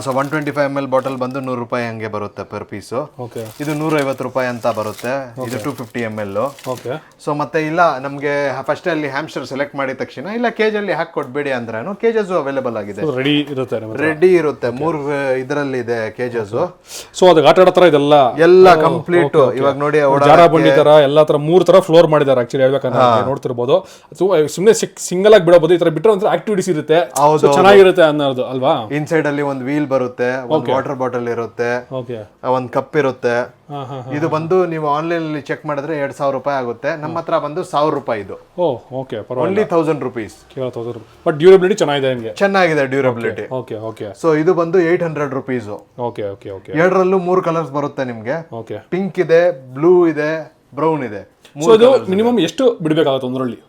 ಸೊ 125 ml ಬಾಟಲ್ ಬಂದು 100 ರೂಪಾಯಿ ಹಂಗೆ ಬರುತ್ತೆ ಪರ್ ಪೀಸು. ಓಕೆ. ಇದು 150 ರೂಪಾಯಿ ಅಂತ ಬರುತ್ತೆ. ಇದು 250 ml. ಓಕೆ. ಸೊ ಮತ್ತೆ ಇಲ್ಲ ನಮಗೆ ಫಸ್ಟ್ ಅಲ್ಲಿ ಹ್ಯಾಮ್ಸ್ಟರ್ ಸೆಲೆಕ್ಟ್ ಮಾಡಿದ ತಕ್ಷಣ ಇಲ್ಲ ಕೇಜಲ್ಲಿ ಹಾಕಿ ಕೊಡ್ಬೇಡಿ ಅಂದ್ರೇನು ಕೇಜಸ್ ಅವೈಲೇಬಲ್ ಆಗಿದೆ. ರೆಡಿ ಇರುತ್ತೆ. ರೆಡಿ ಇರುತ್ತೆ. 3 ಇದರಲ್ಲಿ ಇದೆ ಕೇಜಸ್. ಸೊ ಅದಕ್ಕೆ ಆಟ ಆಡೋ ಇದೆಲ್ಲ ಎಲ್ಲ ಕಂಪ್ಲೀಟ್. ಇವಾಗ ನೋಡಿ ಜಾರ ಬಂಡಿ ತರ ಎಲ್ಲ ತರ 3 ತರ ಫ್ಲೋರ್ ಮಾಡಿದ್ದಾರೆ. ಆಕ್ಚುಲಿ ಹೇಳ್ಬೇಕಂದ್ರೆ ನೋಡ್ತಿರ್ಬೋದು. ಸುಮ್ಮನೆ ಸಿಂಗಲ್ ಆಗಿ ಬಿಡಬಹುದು. ಈ ತರ ಬಿಟ್ಟರೆ ಒಂಥರ ಆಕ್ಟಿವಿಟೀಸ್ ಇರುತ್ತೆ, ಚೆನ್ನಾಗಿರುತ್ತೆ ಅನ್ನೋದು ಅಲ್ವಾ. ಇನ್ಸೈಡ್ ಅಲ್ಲಿ ಒಂದು ವೀಲ್ ಬರುತ್ತೆ, ಒಂದು ವಾಟರ್ ಬಾಟಲ್ ಇರುತ್ತೆ, ಒಂದು ಕಪ್ ಇರುತ್ತೆ. ಇದು ಬಂದು ನೀವು ಆನ್ಲೈನ್ ಅಲ್ಲಿ ಚೆಕ್ ಮಾಡಿದ್ರೆ 2000 ರೂಪಾಯಿ ಆಗುತ್ತೆ. ನಮ್ಮ ಹತ್ರ ಬಂದು 1000 ರೂಪಾಯಿ ಇದು. Okay. Only 1000 rupees. But durability ಚೆನ್ನಾಗಿದೆ ಡ್ಯೂರಬಿಲಿಟಿ. Okay okay. ಸೊ ಇದು ಬಂದು 800 rupees. Okay okay okay. ಎರಡರಲ್ಲೂ 3 ಕಲರ್ಸ್ ಬರುತ್ತೆ ನಿಮ್ಗೆ. ಓಕೆ. ಪಿಂಕ್ ಇದೆ, ಬ್ಲೂ ಇದೆ, ಬ್ರೌನ್ ಇದೆ. ಸೊ ಇದು ಮಿನಿಮಮ್ ಎಷ್ಟು ಬಿಡಬೇಕಾಗುತ್ತೆ ಒಂದರಲ್ಲಿ?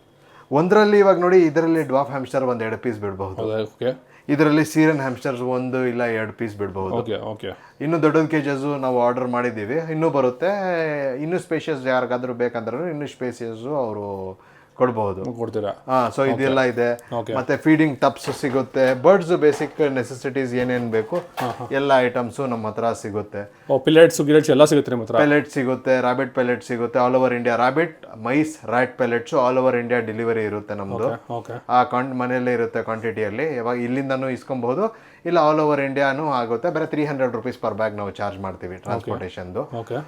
ಇವಾಗ ನೋಡಿ ಇದರಲ್ಲಿ ಡ್ವಾಫ್ ಹ್ಯಾಮ್ಸ್ಟರ್ 1-2 ಪೀಸ್ ಬಿಡಬಹುದು. ಓಕೆ. ಇದರಲ್ಲಿ ಸೀರನ್ ಹ್ಯಾಮ್ಸ್ಟರ್ಸ್ 1 ಇಲ್ಲ 2 ಪೀಸ್ ಬಿಡಬಹುದು. Okay okay. ಇನ್ನು ದೊಡ್ಡ ಕೇಜಸ್ ನಾವು ಆರ್ಡರ್ ಮಾಡಿದ್ದೀವಿ, ಇನ್ನೂ ಬರುತ್ತೆ. ಇನ್ನು ಸ್ಪೇಷಿಯಸ್ ಯಾರಿಗಾದ್ರೂ ಬೇಕಂದ್ರೂ ಇನ್ನು ಸ್ಪೇಷಿಯಸ್ ಅವರು ಕೊಡ್ತೀರಾ? ಸೊ ಇದೆಲ್ಲ ಇದೆ. ಮತ್ತೆ ಫೀಡಿಂಗ್ ಟಬ್ಸ್ ಸಿಗುತ್ತೆ. ಬರ್ಡ್ಸ್ ಬೇಸಿಕ್ ನೆಸೆಸಿಟೀಸ್ ಏನೇನ್ ಬೇಕು ಎಲ್ಲ ಐಟಮ್ಸ್ ನಮ್ಮ ಹತ್ರ ಸಿಗುತ್ತೆ. ಪೆಲೆಟ್ಸ್ ಎಲ್ಲ ಸಿಗುತ್ತೆ ನಿಮ್ಮ ಹತ್ರ? ಪೆಲೆಟ್ ಸಿಗುತ್ತೆ, ರಾಬಿಟ್ ಪೆಲೆಟ್ ಸಿಗುತ್ತೆ all over India. Rabbit, mice, rat pellets all over India delivery ಇರುತ್ತೆ ನಮ್ದು. ಆ ಮನೆಯಲ್ಲೇ ಇರುತ್ತೆ ಕ್ವಾಂಟಿಟಿಯಲ್ಲಿ. ಇವಾಗ ಇಲ್ಲಿಂದನೂ ಇಸ್ಕೊಬಹುದು, ಇಲ್ಲ ಆಲ್ ಓವರ್ ಇಂಡಿಯಾನು ಆಗುತ್ತೆ. ಬೇರೆ 300 rupees ಪರ್ ಬ್ಯಾಗ್ ನಾವು ಚಾರ್ಜ್ ಮಾಡ್ತೀವಿ ಟ್ರಾನ್ಸ್ಪೋರ್ಟೇಷನ್.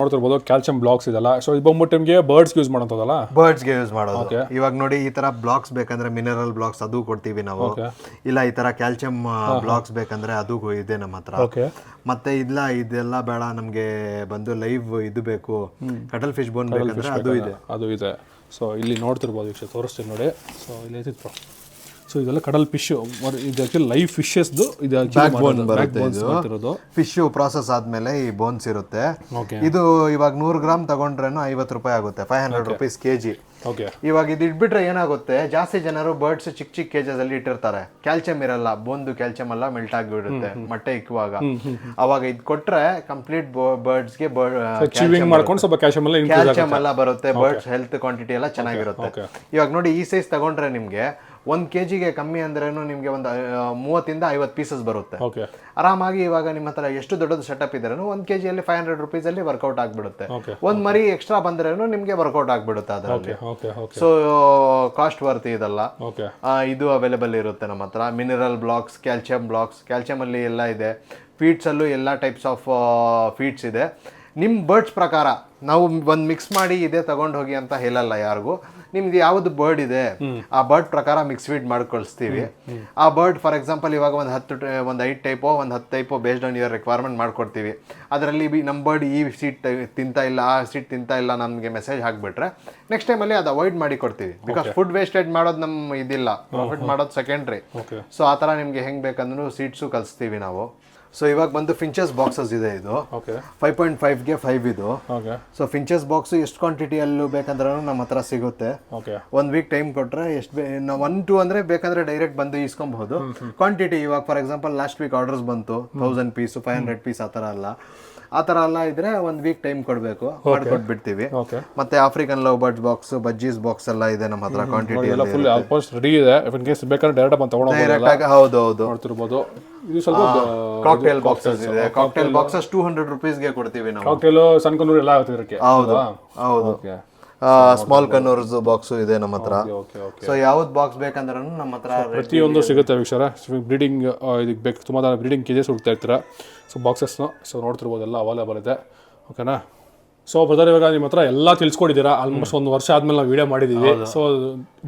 ನೋಡ್ತಿರ್ಬೋದು ಕ್ಯಾಲ್ಸಿಯಂ ಬ್ಲಾಕ್ಸ್ ಇದೆಲ್ಲ. ಸೊ ಇದು ಬಂದ್ಬಿಟ್ಟು ನಿಮಗೆ ಬರ್ಡ್ಸ್ಗೆ ಯೂಸ್ ಮಾಡೋದಲ್ಲ? ಬರ್ಡ್ಸ್ಗೆ ಯೂಸ್ ಮಾಡೋದು. ಇವಾಗ ನೋಡಿ ಈ ತರ ಬ್ಲಾಕ್ಸ್ ಬೇಕಂದ್ರೆ ಮಿನರಲ್ ಬ್ಲಾಕ್ಸ್ ಅದು ಕೊಡ್ತೀವಿ ನಾವು. ಇಲ್ಲ ಈ ತರ ಕ್ಯಾಲ್ಸಿಯಂ ಬ್ಲಾಕ್ಸ್ ಬೇಕಂದ್ರೆ ಅದು ಇದೆ ನಮ್ಮ ಹತ್ರ. ಮತ್ತೆ ಇಲ್ಲ ಇದೆಲ್ಲ ಬೇಡ ನಮ್ಗೆ ಬಂದು ಲೈವ್ ಇದು ಬೇಕು, ಕಟಲ್ ಫಿಶ್ ಬೋನ್ ಬೇಕಂದ್ರೆ ಅದು ಇದೆ. ಸೊ ಇಲ್ಲಿ ನೋಡ್ತಿರ್ಬೋದು, ವೀಕ್ಷ ತೋರಿಸ್ತೀನಿ ನೋಡಿ. ಸೊ ಇಲ್ಲಿ ಐತಿತ್ತು. ಸೊ ಇದೆಲ್ಲ ಕಡಲ್ ಫಿಶ್, ಇದು ಆಕ್ಚುಲಿ ಲೈವ್ ಫಿಶಸ್ದು ಫಿಶ್ ಪ್ರಾಸೆಸ್ ಆದ್ಮೇಲೆ ಈ ಬೋನ್ಸ್ ಇರುತ್ತೆ. ಇದು ಇವಾಗ 100 ಗ್ರಾಮ್ ತಗೊಂಡ್ರೇನು 50 ರೂಪಾಯಿ ಆಗುತ್ತೆ, 500 rupees kg. ಇವಾಗ ಇದು ಇಟ್ಬಿಟ್ರೆ ಏನಾಗುತ್ತೆ, ಜಾಸ್ತಿ ಜನರು ಬರ್ಡ್ಸ್ ಚಿಕ್ಕ ಚಿಕ್ಕ ಕೇಜಸ್ ಅಲ್ಲಿ ಇಟ್ಟಿರ್ತಾರೆ. ಕ್ಯಾಲ್ಸಿಯಂ ಇರಲ್ಲ, ಬೋನ್ದು ಕ್ಯಾಲ್ಸಿಯಂ ಎಲ್ಲ ಮೆಲ್ಟ್ ಆಗಿಬಿಡುತ್ತೆ ಮೊಟ್ಟೆ ಇಕ್ಕುವಾಗ. ಅವಾಗ ಇದು ಕೊಟ್ರೆ ಕಂಪ್ಲೀಟ್ ಬರ್ಡ್ಸ್ಗೆ ಕ್ಯಾಲ್ಸಿಯಂ ಎಲ್ಲ ಬರುತ್ತೆ. ಬರ್ಡ್ಸ್ ಹೆಲ್ತ್ ಕ್ವಾಂಟಿಟಿ ಎಲ್ಲ ಚೆನ್ನಾಗಿರುತ್ತೆ. ಇವಾಗ ನೋಡಿ ಈ ಸೈಜ್ ತಗೊಂಡ್ರೆ ನಿಮ್ಗೆ 1 kg ಕಮ್ಮಿ ಅಂದ್ರೇನು ನಿಮ್ಗೆ ಒಂದು 30 ಇಂದ 50 ಪೀಸಸ್ ಬರುತ್ತೆ ಆರಾಮಾಗಿ. ಇವಾಗ ನಿಮ್ಮ ಹತ್ರ ಎಷ್ಟು ದೊಡ್ಡದು ಸೆಟಪ್ ಇದ್ರೇನು 1 kg ಅಲ್ಲಿ 500 rupees ಅಲ್ಲಿ ವರ್ಕೌಟ್ ಆಗ್ಬಿಡುತ್ತೆ. ಒಂದ್ ಮರಿ ಎಕ್ಸ್ಟ್ರಾ ಬಂದ್ರೇನು ನಿಮ್ಗೆ ವರ್ಕೌಟ್ ಆಗ್ಬಿಡುತ್ತೆ ಅದರಲ್ಲಿ. ಸೊ ಕಾಸ್ಟ್ ವರ್ತಿ ಇದಲ್ಲ. ಇದು ಅವೈಲೇಬಲ್ ಇರುತ್ತೆ ನಮ್ಮ ಹತ್ರ. Mineral blocks, calcium blocks, calcium ಅಲ್ಲಿ ಎಲ್ಲ ಇದೆ. ಫೀಡ್ಸ್ ಅಲ್ಲೂ ಎಲ್ಲ ಟೈಪ್ಸ್ ಆಫ್ ಫೀಡ್ಸ್ ಇದೆ. ನಿಮ್ಮ ಬರ್ಡ್ಸ್ ಪ್ರಕಾರ ನಾವು ಒಂದು ಮಿಕ್ಸ್ ಮಾಡಿ ಇದೆ ತಗೊಂಡು ಹೋಗಿ ಅಂತ ಹೇಳಲ್ಲ ಯಾರಿಗೂ. ನಿಮ್ದು ಯಾವ್ದು ಬರ್ಡ್ ಇದೆ ಆ ಬರ್ಡ್ ಪ್ರಕಾರ ಮಿಕ್ಸ್ ಫೀಡ್ ಮಾಡಿ ಕಳಿಸ್ತೀವಿ. ಆ ಬರ್ಡ್ ಫಾರ್ ಎಕ್ಸಾಂಪಲ್ ಇವಾಗ ಒಂದು 5 ಟೈಪೋ ಒಂದು 10 typo based on your requirement ಮಾಡ್ಕೊಡ್ತೀವಿ. ಅದರಲ್ಲಿ ನಮ್ಮ ಬರ್ಡ್ ಈ ಸೀಟ್ ತಿಂತಾ ಇಲ್ಲ, ಆ ಸೀಟ್ ತಿಂತಾ ಇಲ್ಲ ನಮಗೆ ಮೆಸೇಜ್ ಹಾಕ್ಬಿಟ್ರೆ ನೆಕ್ಸ್ಟ್ ಟೈಮಲ್ಲಿ ಅದು ಅವಾಯ್ಡ್ ಮಾಡಿ ಕೊಡ್ತೀವಿ. ಬಿಕಾಸ್ ಫುಡ್ ವೇಸ್ಟೇಜ್ ಮಾಡೋದು ನಮ್ಮ ಇದಿಲ್ಲ, ಪ್ರಾಫಿಟ್ ಮಾಡೋದು ಸೆಕೆಂಡ್ರಿ. ಸೊ ಆ ಥರ ನಿಮ್ಗೆ ಹೆಂಗೆ ಬೇಕಂದ್ರೂ ಸೀಟ್ಸು ಕಲಿಸ್ತೀವಿ ನಾವು. ಸೊ ಇವಾಗ ಬಂದು ಫಿಂಚಸ್ ಬಾಕ್ಸಸ್ ಇದೆ. ಇದು 5.5ಗೆ 5 ಇದು. ಸೊ ಫಿಂಚಸ್ ಬಾಕ್ಸ್ ಎಷ್ಟು ಕ್ವಾಂಟಿಟಿಯಲ್ಲೂ ಬೇಕಂದ್ರೂ ನಮ್ಮ ಹತ್ರ ಸಿಗುತ್ತೆ. 1 ವೀಕ್ ಟೈಮ್ ಕೊಟ್ರೆ ಎಷ್ಟು 1-2 ಅಂದ್ರೆ ಬೇಕಂದ್ರೆ ಡೈರೆಕ್ಟ್ ಬಂದು ಇಸ್ಕೊಬಹುದು. ಕ್ವಾಂಟಿಟಿ ಇವಾಗ for example last week orders ಬಂತು 1000 ಪೀಸ್ 500 ಪೀಸ್ ಆ ಥರ ಎಲ್ಲ ಇದ್ರೆ 1 ವೀಕ್ ಟೈಮ್ ಕೊಡಬೇಕು, ಮಾಡಿಕೊಟ್ಬಿಡ್ತೀವಿ. ಮತ್ತೆ African love birds box, ಬಜ್ಜೀಸ್ box ಎಲ್ಲ ಇದೆ ನಮ್ಮ ಹತ್ರ ಕ್ವಾಂಟಿಟಿ ಆಲ್ಮೋಸ್ಟ್ ರೆಡಿ ಇದೆ. ಇನ್ ಕೇಸ್ ಬೇಕಾದ್ರೆ ಡೈರೆಕ್ಟ್ ಬಂದು ತಗೊಂಡು ಹೌದು ನೋಡ್ತಿರ್ಬೋದು. ಇದು ಸ್ವಲ್ಪ ಕಾಕ್ಟೇಲ್ ಬಾಕ್ಸಸ್ ಇದೆ. ಕಾಕ್ಟೇಲ್ ಬಾಕ್ಸಸ್ 200 rupeesಗೆ ಕೊಡ್ತೀವಿ ನಾವು. ಕಾಕ್ಟೇಲ್ ಸಣ್ಣ ಕನ್ನೂರು ಎಲ್ಲ ಆಗುತ್ತೆ ಇದಕ್ಕೆ. ಹೌದು ಸ್ಮಾಲ್ ಕನ್ನೂರ್ಸ್ ಬಾಕ್ಸ್ ಇದೆ ನಮ್ಮ ಹತ್ರ. ಸೊ ಯಾವ್ದು ಬಾಕ್ಸ್ ಬೇಕಂದ್ರೂ ನಮ್ಮ ಹತ್ರ ಪ್ರತಿಯೊಂದು ಸಿಗುತ್ತೆ ವೀಕ್ಷರ. ಬ್ರೀಡಿಂಗ್ ಇದಕ್ಕೆ ಬೇಕು ತುಂಬಾ ಬ್ರೀಡಿಂಗ್ ಕೇಜಸ್ ಹುಡುಕ್ತಾ ಇರ್ತೀರಾ. ಸೊ ಬಾಕ್ಸಸ್ನ ಸೊ ನೋಡ್ತಿರ್ಬೋದು ಎಲ್ಲ ಅವೈಲೇಬಲ್ ಇದೆ. ಓಕೆನಾ? ಸೊ ಬ್ರದರ್ ಇವಾಗ ನಿಮ್ಮ ಹತ್ರ ಎಲ್ಲ ತಿಳ್ಸ್ಕೊಂಡಿದ್ದೀರಾ. ಆಲ್ಮೋಸ್ಟ್ 1 ವರ್ಷ ಆದ್ಮೇಲೆ ನಾವು ವಿಡಿಯೋ ಮಾಡಿದ್ದೀವಿ. ಸೊ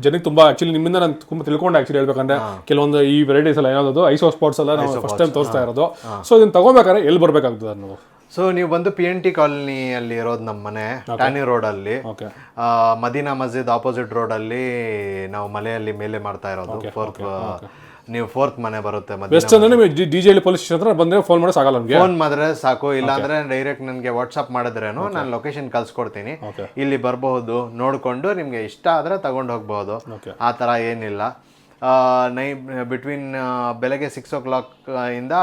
ಜನಕ್ಕೆ ತುಂಬಾ ಆಕ್ಚುಲಿ ನಿಮ್ಮಿಂದ ನಾನು ತುಂಬ ತಿಳ್ಕೊಂಡು ಆಕ್ಚುಲಿ ಹೇಳ್ಬೇಕಂದ್ರೆ ಕೆಲವೊಂದು ಈ ವೆರೈಟೀಸ್ ಎಲ್ಲ ಯಾವ್ದು ಐಸೋ ಸ್ಪಾಟ್ಸ್ ಎಲ್ಲ ನಾವು ಫಸ್ಟ್ ಟೈಮ್ ತೋರಿಸ್ತಾ ಇರೋದು. ಸೊ ಇದನ್ನ ತಗೋಬೇಕಾದ್ರೆ ಎಲ್ಲಿ ಬರ್ಬೇಕಾಗ್ತದೆ ನಾವು? ಸೊ ನೀವು ಬಂದು PNT ಕಾಲನಿಯಲ್ಲಿ ಇರೋದು ನಮ್ಮ ಮನೆ, ಟ್ಯಾನಿ ರೋಡಲ್ಲಿ. ಓಕೆ. ಮದೀನಾ ಮಸ್ಜಿದ್ ಆಪೋಸಿಟ್ ರೋಡಲ್ಲಿ ನಾವು ಮಲೆಯಲ್ಲಿ ಮೇಲೆ ಮಾಡ್ತಾ ಇರೋದು. ನೀವು 4th ಮನೆ ಬರುತ್ತೆ. ಬೆಸ್ಟ್ ಅಂದ್ರೆ ನಿಮಗೆ DJ ಪೊಲೀಸ್ ಸ್ಟೇಷನ್ ಹತ್ರ ಬಂದ್ರೆ ಫೋನ್ ಮಾಡಿ ಸಾಕಲ್ಲ ನಮಗೆ. ಫೋನ್ ಮಾಡಿದ್ರೆ ಸಾಕು, ಇಲ್ಲಾಂದ್ರೆ ಡೈರೆಕ್ಟ್ ನನಗೆ ವಾಟ್ಸಪ್ ಮಾಡಿದ್ರೇನು ನಾನು ಲೊಕೇಶನ್ ಕಳ್ಸಿಕೊಡ್ತೀನಿ. ಇಲ್ಲಿ ಬರಬಹುದು, ನೋಡಿಕೊಂಡು ನಿಮಗೆ ಇಷ್ಟ ಆದರೆ ತಗೊಂಡು ಹೋಗ್ಬಹುದು. ಆ ಥರ ಏನಿಲ್ಲ. ಬಿಟ್ವೀನ್ ಬೆಳಗ್ಗೆ 6 o'clock ಇಂದ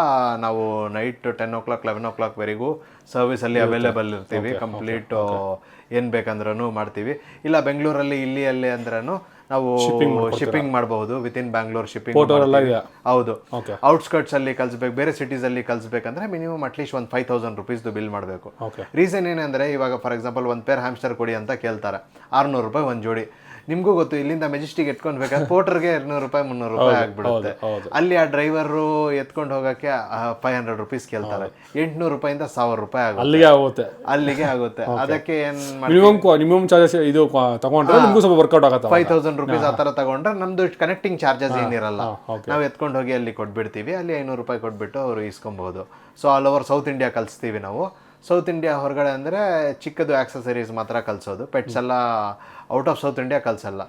ನಾವು ನೈಟ್ 10 o'clock 11 o'clock ವರೆಗೂ ಸರ್ವಿಸಲ್ಲಿ ಅವೈಲೇಬಲ್ ಇರ್ತೀವಿ. ಕಂಪ್ಲೀಟ್ ಏನು ಬೇಕಂದ್ರೂ ಮಾಡ್ತೀವಿ. ಇಲ್ಲ ಬೆಂಗಳೂರಲ್ಲಿ ಅಲ್ಲಿ ಅಂದ್ರೂ ನಾವು ಶಿಪ್ಪಿಂಗ್ ಮಾಡಬಹುದು. Within Bangalore shipping. ಹೌದು. ಔಟ್ಸ್ಕರ್ಟ್ಸ್ ಅಲ್ಲಿ ಕಳಿಸ್ಬೇಕು, ಬೇರೆ ಸಿಟೀಸ್ ಅಲ್ಲಿ ಕಳಿಸ್ಬೇಕಂದ್ರೆ ಮಿನಿಮಮ್ ಅಟ್ಲೀಸ್ಟ್ ಒಂದು 5,000 rupees ಬಿಲ್ ಮಾಡಬೇಕು. ರೀಸನ್ ಏನಂದ್ರೆ ಇವಾಗ ಫಾರ್ ಎಕ್ಸಾಂಪಲ್ ಒಂದು ಪೇರ್ ಹ್ಯಾಮ್ಸ್ಟರ್ ಕೊಡಿ ಅಂತ ಕೇಳ್ತಾರೆ, 600 ರೂಪಾಯಿ ಒಂದು ಜೋಡಿ. ನಿಮ್ಗೂ ಗೊತ್ತು, ಇಲ್ಲಿಂದ ಮೆಜೆಸ್ಟಿಕ್ ಎತ್ಕೊಂಡು ಬೇಕಾದ್ರೆ ಪೋರ್ಟರ್ಗೆ 200 ರೂಪಾಯಿ 300 ರೂಪಾಯಿ ಆಗ್ಬಿಡುತ್ತೆ. ಅಲ್ಲಿ ಆ ಡ್ರೈವರು ಎತ್ಕೊಂಡು ಹೋಗಕ್ಕೆ 500 rupees ಕೇಳ್ತಾರೆ. 800 ರೂಪಾಯಿಂದ 1000 ರೂಪಾಯಿ ಅಲ್ಲಿಗೆ ಆಗುತ್ತೆ. ಅದಕ್ಕೆ ಏನ್ ಮಿನಿಮಮ್ ಚಾರ್ಜಸ್ ಇದು ತಗೊಂಡ್ರೆ ನಿಮಗೂ ಸ್ವಲ್ಪ ವರ್ಕೌಟ್ ಆಗುತ್ತೆ. 5,000 rupees ಆ ತರ ತಗೊಂಡ್ರೆ ನಮ್ದು ಕನೆಕ್ಟಿಂಗ್ ಚಾರ್ಜಸ್ ಏನಿರಲ್ಲ. ನಾವು ಎತ್ಕೊಂಡು ಹೋಗಿ ಅಲ್ಲಿ ಕೊಟ್ಬಿಡ್ತೀವಿ. ಅಲ್ಲಿ 500 ರೂಪಾಯಿ ಕೊಟ್ಬಿಟ್ಟು ಅವರು ಇಸ್ಕೊಬಹುದು. So all over South India ಕಳಿಸ್ತೀವಿ ನಾವು. ಸೌತ್ ಇಂಡಿಯಾ ಹೊರಗಡೆ ಅಂದರೆ ಚಿಕ್ಕದು ಆಕ್ಸಸರೀಸ್ ಮಾತ್ರ ಕಲಿಸೋದು. ಪೆಟ್ಸ್ ಎಲ್ಲ ಔಟ್ ಆಫ್ ಸೌತ್ ಇಂಡಿಯಾ ಕಲಿಸಲ್ಲ.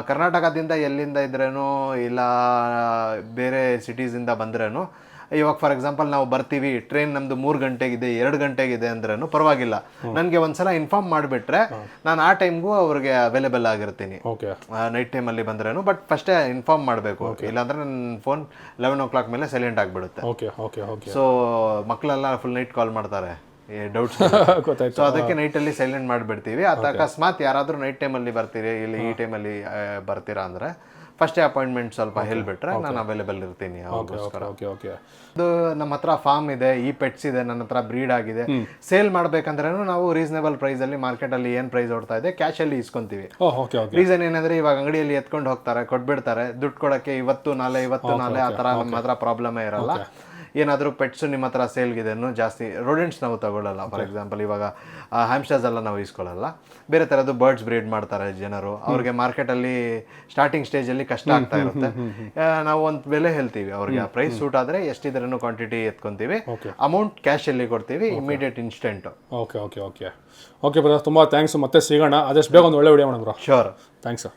ಕರ್ನಾಟಕದಿಂದ ಎಲ್ಲಿಂದ ಇದ್ರೇನು ಇಲ್ಲ ಬೇರೆ ಸಿಟೀಸಿಂದ ಬಂದ್ರೇನು, ಇವಾಗ ಫಾರ್ ಎಕ್ಸಾಂಪಲ್ ನಾವು ಬರ್ತೀವಿ, ಟ್ರೈನ್ ನಮ್ದು 3 ಗಂಟೆಗಿದೆ 2 ಗಂಟೆಗಿದೆ ಅಂದ್ರೂ ಪರವಾಗಿಲ್ಲ, ನನಗೆ ಒಂದ್ಸಲ ಇನ್ಫಾರ್ಮ್ ಮಾಡಿಬಿಟ್ರೆ ನಾನು ಆ ಟೈಮ್ಗೂ ಅವ್ರಿಗೆ ಅವೈಲೇಬಲ್ ಆಗಿರ್ತೀನಿ. ನೈಟ್ ಟೈಮಲ್ಲಿ ಬಂದ್ರೇನು. ಬಟ್ ಫಸ್ಟೇ ಇನ್ಫಾರ್ಮ್ ಮಾಡಬೇಕು, ಇಲ್ಲಾಂದ್ರೆ ನನ್ನ ಫೋನ್ 11 o'clock ಮೇಲೆ ಸೈಲೆಂಟ್ ಆಗಿಬಿಡುತ್ತೆ. ಸೊ ಮಕ್ಕಳೆಲ್ಲ ಫುಲ್ ನೈಟ್ ಕಾಲ್ ಮಾಡ್ತಾರೆ ಡೌಟ್ಸ್. ಸೊ ಅದಕ್ಕೆ ನೈಟಲ್ಲಿ ಸೈಲೆಂಟ್ ಮಾಡಿಬಿಡ್ತೀವಿ. ಅಕಸ್ಮಾತ್ ಯಾರಾದರೂ ನೈಟ್ ಟೈಮಲ್ಲಿ ಬರ್ತೀರಿ, ಇಲ್ಲಿ ಈ ಟೈಮಲ್ಲಿ ಬರ್ತೀರಾ ಅಂದರೆ ಫಸ್ಟೇ ಅಪಾಯಿಂಟ್ಮೆಂಟ್ ಸ್ವಲ್ಪ ಹೇಳ್ಬಿಟ್ರೆ ನಾನು ಅವೈಲೇಬಲ್ ಇರ್ತೀನಿ ಅವ್ರಿಗೋಸ್ಕರ. ಇದು ನಮ್ಮ ಹತ್ರ ಫಾರ್ಮ್ ಇದೆ, ಈ ಪೆಟ್ಸ್ ಇದೆ, ನನ್ನ ಹತ್ರ ಬ್ರೀಡ್ ಆಗಿದೆ. ಸೇಲ್ ಮಾಡ್ಬೇಕಂದ್ರೂ ನಾವು ರೀಸನೇಬಲ್ ಪ್ರೈಸ್ ಅಲ್ಲಿ ಮಾರ್ಕೆಟ್ ಅಲ್ಲಿ ಏನ್ ಪ್ರೈಸ್ ಓಡ್ತಾ ಇದೆ ಕ್ಯಾಶ್ ಅಲ್ಲಿ ಇಸ್ಕೊಂತೀವಿ. ರೀಸನ್ ಏನಂದ್ರೆ ಇವಾಗ ಅಂಗಡಿಯಲ್ಲಿ ಎತ್ಕೊಂಡು ಹೋಗ್ತಾರೆ, ಕೊಟ್ಬಿಡ್ತಾರೆ. ದುಡ್ಡು ಕೊಡಕ್ಕೆ ಇವತ್ತು ನಾಳೆ ಆ ತರ ನಮ್ಮ ಹತ್ರ ಪ್ರಾಬ್ಲಮೇ ಇರಲ್ಲ. ಏನಾದರೂ ಪೆಟ್ಸು ನಿಮ್ಮ ಹತ್ರ ಸೇಲ್ಗಿದೆ ಜಾಸ್ತಿ ರೋಡೆಂಟ್ಸ್ ನಾವು ತಗೊಳ್ಳಲ್ಲ. ಫಾರ್ ಎಕ್ಸಾಂಪಲ್ ಇವಾಗ ಹ್ಯಾಮ್ಸ್ಟರ್ಸ್ ಎಲ್ಲ ನಾವು ಇಸ್ಕೊಳ್ಳಲ್ಲ. ಬೇರೆ ಥರದ್ದು ಬರ್ಡ್ಸ್ ಬ್ರೀಡ್ ಮಾಡ್ತಾರೆ ಜನರು, ಅವ್ರಿಗೆ ಮಾರ್ಕೆಟಲ್ಲಿ ಸ್ಟಾರ್ಟಿಂಗ್ ಸ್ಟೇಜಲ್ಲಿ ಕಷ್ಟ ಆಗ್ತಾ ಇರುತ್ತೆ. ನಾವು ಒಂದು ಬೆಲೆ ಹೇಳ್ತೀವಿ ಅವ್ರಿಗೆ, ಪ್ರೈಸ್ ಸೂಟ್ ಆದರೆ ಎಷ್ಟಿದ್ರೂ ಕ್ವಾಂಟಿಟಿ ಎತ್ಕೊಂತೀವಿ, ಅಮೌಂಟ್ ಕ್ಯಾಶಲ್ಲಿ ಕೊಡ್ತೀವಿ, ಇಮಿಡಿಯೇಟ್ ಇನ್ಸ್ಟೆಂಟ್. ಓಕೆ ಬ್ರದರ್, ತುಂಬ ಥ್ಯಾಂಕ್ಸ್. ಮತ್ತೆ ಸಿಗೋಣ, ಆದಷ್ಟು ಬೇಗ ಒಂದು ಒಳ್ಳೆ ವಿಡಿಯೋ ಮಾಡೋಣ ಬ್ರೋ. Sure, thanks.